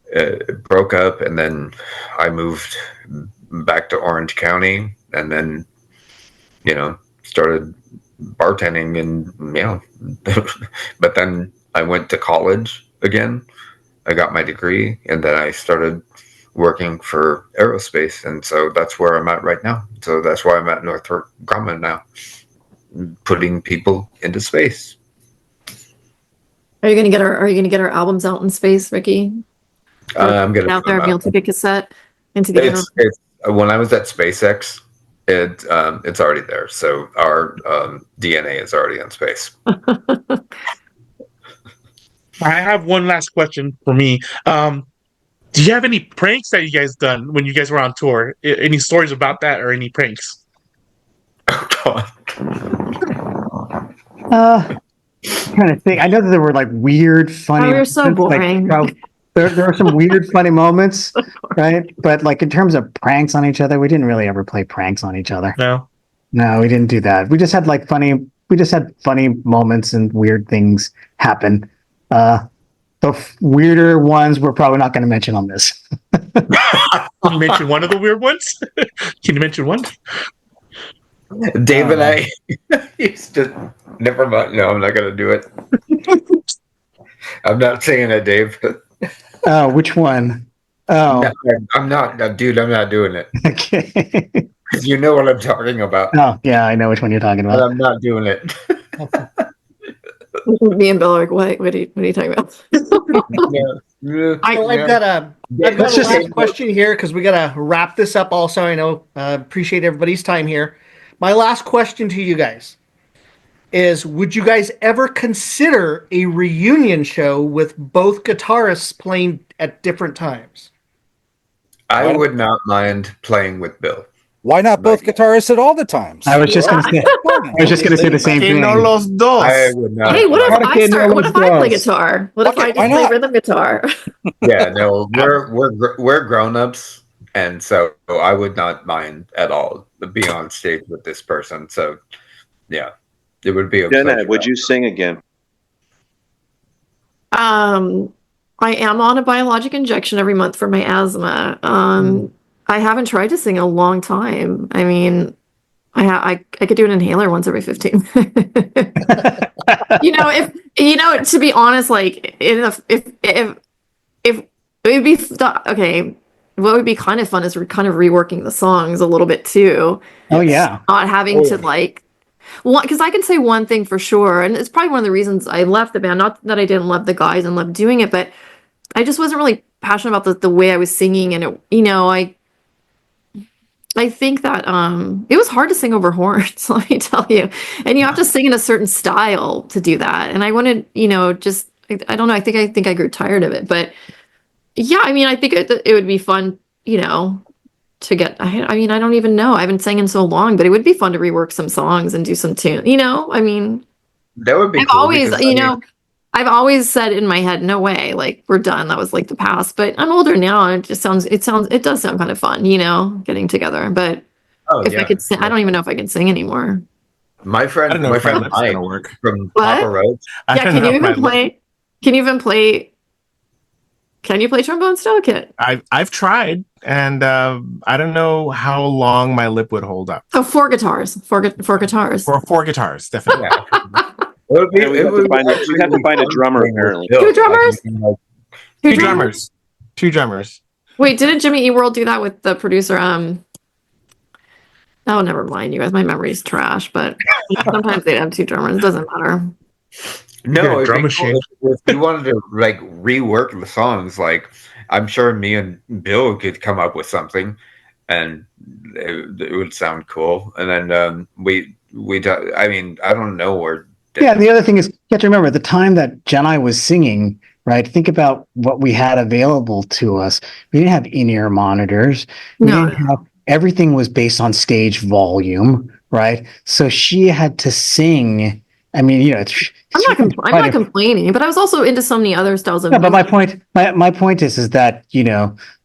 it broke up, and then I moved back to Orange County, and then started bartending, and but then I went to college again. I got my degree, and then I started working for aerospace, and so that's where I'm at right now. So that's why I'm at Northrop Grumman now, putting people into space. Are you gonna get our albums out in space, Ricky? I'm gonna Out put there, them out. Mealticket cassette into the internet. It's when I was at SpaceX, it's already there. So our DNA is already in space. I have one last question for me. Do you have any pranks that you guys done when you guys were on tour? Any stories about that or any pranks? Oh God. Trying to think. I know that there were like weird, funny. Oh, you're so moments, boring. Like, there are some weird, funny moments, right? But like in terms of pranks on each other, we didn't really ever play pranks on each other. No. No, we didn't do that. We just had like funny. We just had funny moments and weird things happen. The weirder ones we're probably not going to mention on this. Can you mention one of the weird ones? Can you mention one? Dave and I used to. Never mind. No, I'm not going to do it. I'm not saying it, Dave. Oh, which one? Oh, No, I'm not, dude. I'm not doing it. okay. You know what I'm talking about. Oh, yeah, I know which one you're talking But about. I'm not doing it. Me and Bill are like, what are you talking about? I've got a Let's just- last question here because we got to wrap this up. Also, I know appreciate everybody's time here. My last question to you guys is: would you guys ever consider a reunion show with both guitarists playing at different times? I would not mind playing with Bill. Why not both guitarists at all the times? I was just going to say. I was just going to say the same Que thing. no los dos. I would not. Hey, what if mind. I start? What if I play Does. guitar? What if Okay, I just why play not? rhythm guitar? Yeah, no, we're grown-ups, and so I would not mind at all to be on stage with this person. So, yeah, it would be a Jenna, pleasure. would you sing again? I am on a biologic injection every month for my asthma. I haven't tried to sing in a long time. I mean, I could do an inhaler once every 15 minutes. To be honest, like if it would be okay, what would be kind of fun is kind of reworking the songs a little bit too. Oh, yeah. Not having to like one, because I can say one thing for sure, and it's probably one of the reasons I left the band. Not that I didn't love the guys and loved doing it, but I just wasn't really passionate about the way I was singing, and I think that it was hard to sing over horns, let me tell you. And you have to sing in a certain style to do that. And I wanted, just I don't know, I think I grew tired of it. But yeah, I mean, I think it would be fun, to get I mean, I don't even know. I haven't sang in so long, but it would be fun to rework some songs and do some tune. I mean, That would be I've cool always, because, I mean, I've always said in my head, no way, like we're done. That was like the past. But I'm older now, and it does sound kind of fun, getting together. But oh, if I yeah. could sing, I don't even know if I can sing anymore. My I friend, don't know my if my friend lips Mike gonna work. from What? Papa Roach. I Yeah, don't can know you if my even lip- play? Can you even play? Can you play trombone still, Kit? I've tried, and I don't know how long my lip would hold up. Oh, four guitars, four guitars. For four guitars, definitely. Yeah. It would be, Yeah, we'd have to find you'd have to find a drummer, apparently. Two drummers? Two drummers. Two drummers. Wait, didn't Jimmy E World do that with the producer? Oh, never mind, you guys. My memory's trash, but sometimes they'd have two drummers. It doesn't matter. No, Yeah, it'd drum be machine. cool if you wanted to like rework the songs. Like, I'm sure me and Bill could come up with something, and it would sound cool. And then I mean, I don't know where. Yeah, and the other thing is, you have to remember, at the time that Jedi was singing, right, think about what we had available to us. We didn't have in-ear monitors. No. Everything was based on stage volume, right? So she had to sing. I mean, I'm not complaining, but I was also into so many other styles of No, but music. my point is that,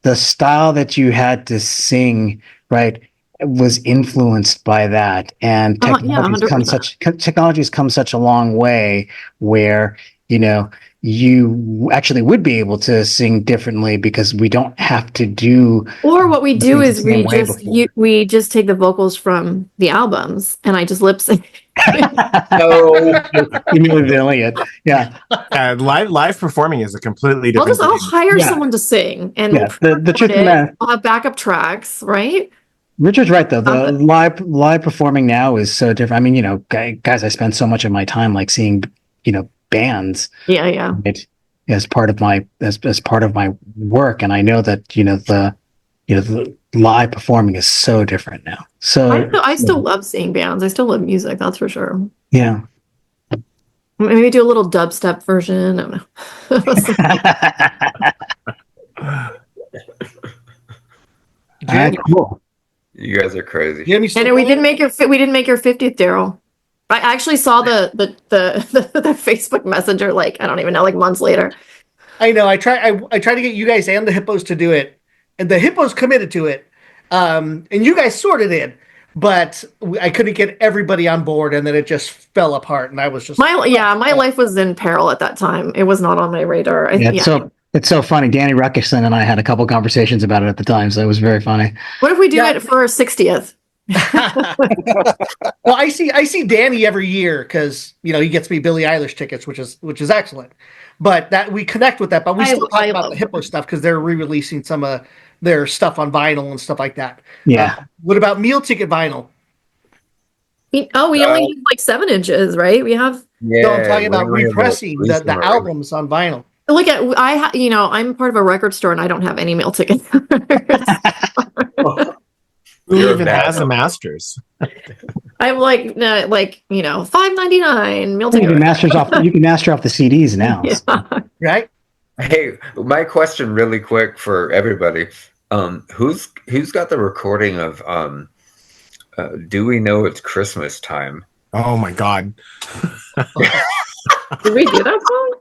the style that you had to sing, right, was influenced by that. And Yeah, technology's 100%. come such a long way where, you actually would be able to sing differently because we don't have to do. Or what we do things is the same way before. we just take the vocals from the albums and I just lip sync. No. Elliot. Yeah. Live performing is a completely I'll different I'll thing. hire Yeah. someone to sing and Yeah, the truth of the matter, I'll have backup tracks, right? Richard's right though. The live performing now is so different. I mean, guys, I spend so much of my time like seeing, bands. Yeah. It as part of my as part of my work, and I know that the live performing is so different now. So I still love seeing bands. I still love music, that's for sure. yeah. Maybe do a little dubstep version. I don't know. All right, cool. You guys are crazy. You have me still And we playing? didn't make your 50th, Daryl. I actually saw the Facebook Messenger, like, I don't even know, like months later. I know. I tried to get you guys and the Hippos to do it, and the Hippos committed to it, and you guys sorted in, but I couldn't get everybody on board, and then it just fell apart, and I was just My life was in peril at that time. It was not on my radar. It's so funny. Danny Ruckerson and I had a couple conversations about it at the time, so it was very funny. What if we do it for our 60th? Well, I see Danny every year because he gets me Billie Eilish tickets, which is excellent. But that we connect with that, but we still talk about the Hippo stuff because they're re-releasing some of their stuff on vinyl and stuff like that. Yeah. What about Mealticket vinyl? We only have like 7 inches, right? We have. Yeah, No, I'm talking about we have repressing at least the one. albums on vinyl. Look at I'm part of a record store and I don't have any meal tickets. Who You're even bad. has a master's? I'm like $5.99 meal You ticket. can master off the CDs now. Yeah. Right? Hey, my question really quick for everybody. Who's got the recording of Do We Know It's Christmas Time? Oh my God. Did we do that song?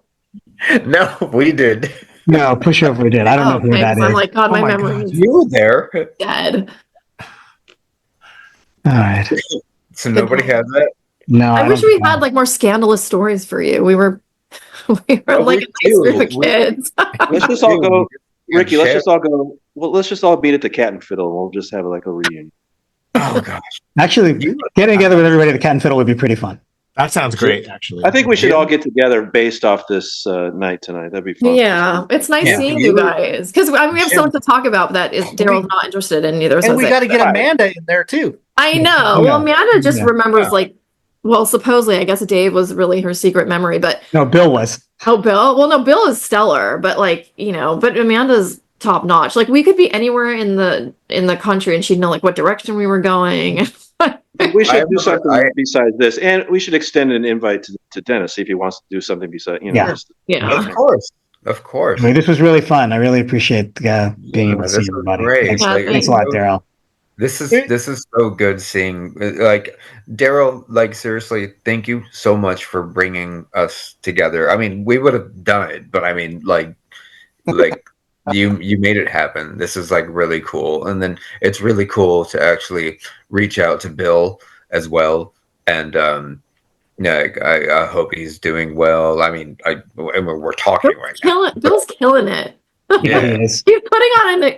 No, we did. No, Pushover did. I don't know who that is. I'm like, God, Oh my my memory God. is You were there. dead. All right. So nobody has that? No, I wish don't we think had like more scandalous stories for you. We were like a nice group of kids. Let's just all go, Ricky. Let's just all go. Well, let's just all beat it to Cat and Fiddle. We'll just have like a reunion. Oh gosh. Actually, getting together with everybody at the Cat and Fiddle would be pretty fun. That sounds great, actually. I think we should all get together based off this night tonight. That'd be fun. Yeah, it's nice seeing you guys because we have so much to talk about that is Daryl's not interested in either. And we got to get Amanda in there too. I know. Well, Amanda just remembers supposedly, I guess Dave was really her secret memory, but No, Bill was. oh, Bill. Well, no, Bill is stellar, but but Amanda's top notch. Like we could be anywhere in the country, and she'd know like what direction we were going. We should do something besides this, and we should extend an invite to Dennis, see if he wants to do something besides. Yeah. Of course. I mean, this was really fun. I really appreciate being able to see everybody. Great. Thanks a lot, Daryl. This is so good seeing like Daryl. Like seriously, thank you so much for bringing us together. I mean, we would have done it, but I mean, like you made it happen. This is like really cool, and then it's really cool to actually reach out to Bill as well. And I hope he's doing well. I mean, we're talking right now. Bill's killing it. Yeah. He's putting on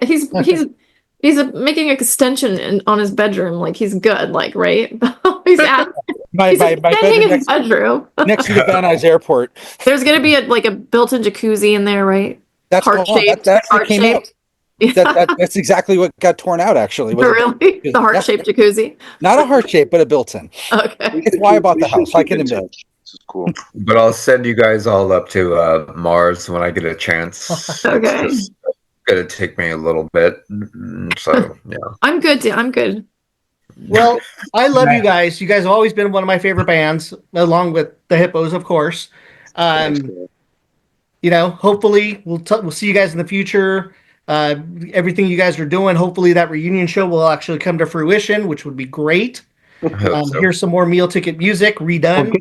he's making an extension on his bedroom. Like he's good. Like right. He's My extending his bedroom bedroom next to the Van Nuys Airport. There's gonna be a built-in jacuzzi in there, right? That's Heart-shaped. that's what came out. That's exactly what got torn out. Actually, Really, the heart-shaped jacuzzi. Not a heart shape, but a built-in. Okay, it's why I bought the house. I can admit. This is cool. But I'll send you guys all up to Mars when I get a chance. Okay. It's gonna take me a little bit. So yeah. I'm good. I'm good. Well, I love you guys. You guys have always been one of my favorite bands, along with the Hippos, of course. Hopefully we'll see you guys in the future. Everything you guys are doing, hopefully that reunion show will actually come to fruition, which would be great. Here's some more Mealticket music redone.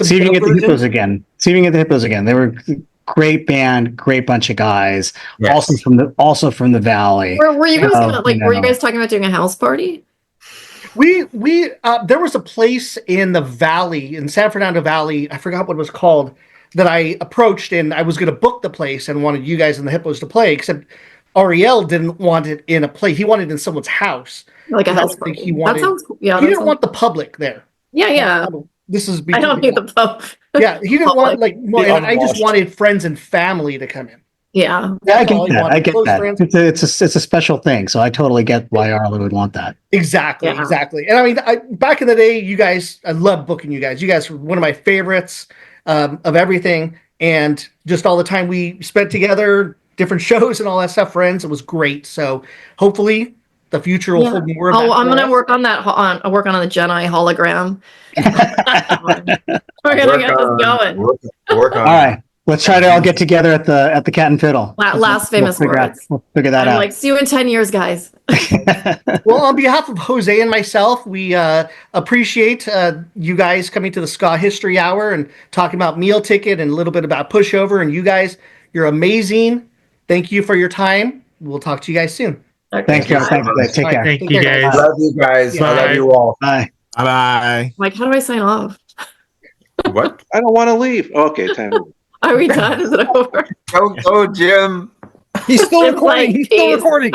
See if you can get the Hippos again. They were a great band, great bunch of guys. Yes. Also from the Valley. Were you guys were you guys talking about doing a house party? We there was a place in the Valley, in San Fernando Valley. I forgot what it was called. that I approached, and I was going to book the place and wanted you guys and the Hippos to play, except Ariel didn't want it in a place. He wanted it in someone's house. Like a And I house don't think party. he That wanted. sounds cool. Yeah, He that didn't sounds, want the public there. yeah, yeah. This is I don't need the pub. Yeah, he didn't want like more, The and I just unwashed. wanted friends and family to come in. Yeah. Yeah, I That's all get he that. wanted. I get Close that. friends. It's a special thing, so I totally get why Arlo would want that. Exactly, Yeah. exactly. And I mean, back in the day, you guys, I love booking you guys. You guys were one of my favorites of everything, and just all the time we spent together, different shows and all that stuff, friends. It was great. So hopefully, the future will Yeah. hold more of that. Oh, I'm for gonna us. work on that. I'll work on the Jedi hologram. We're gonna get this going. Work on. All right, let's try to all get together at the Cat and Fiddle. Last famous words. We'll figure that I'm out. like, see you in 10 years, guys. Well, on behalf of Jose and myself, we appreciate you guys coming to the Ska History Hour and talking about Mealticket and a little bit about Pushover. And you guys, you're amazing. Thank you for your time. We'll talk to you guys soon. Okay. Thanks, guys. Thanks, guys. Take care. Thank Take you, care, guys. Love you guys. I love Bye. you all. Bye. Bye bye. Like, how do I sign off? What? I don't want to leave. Okay, time. Are we done? Is it over? Go, Jim. He's still It's like recording. He's still peace. recording.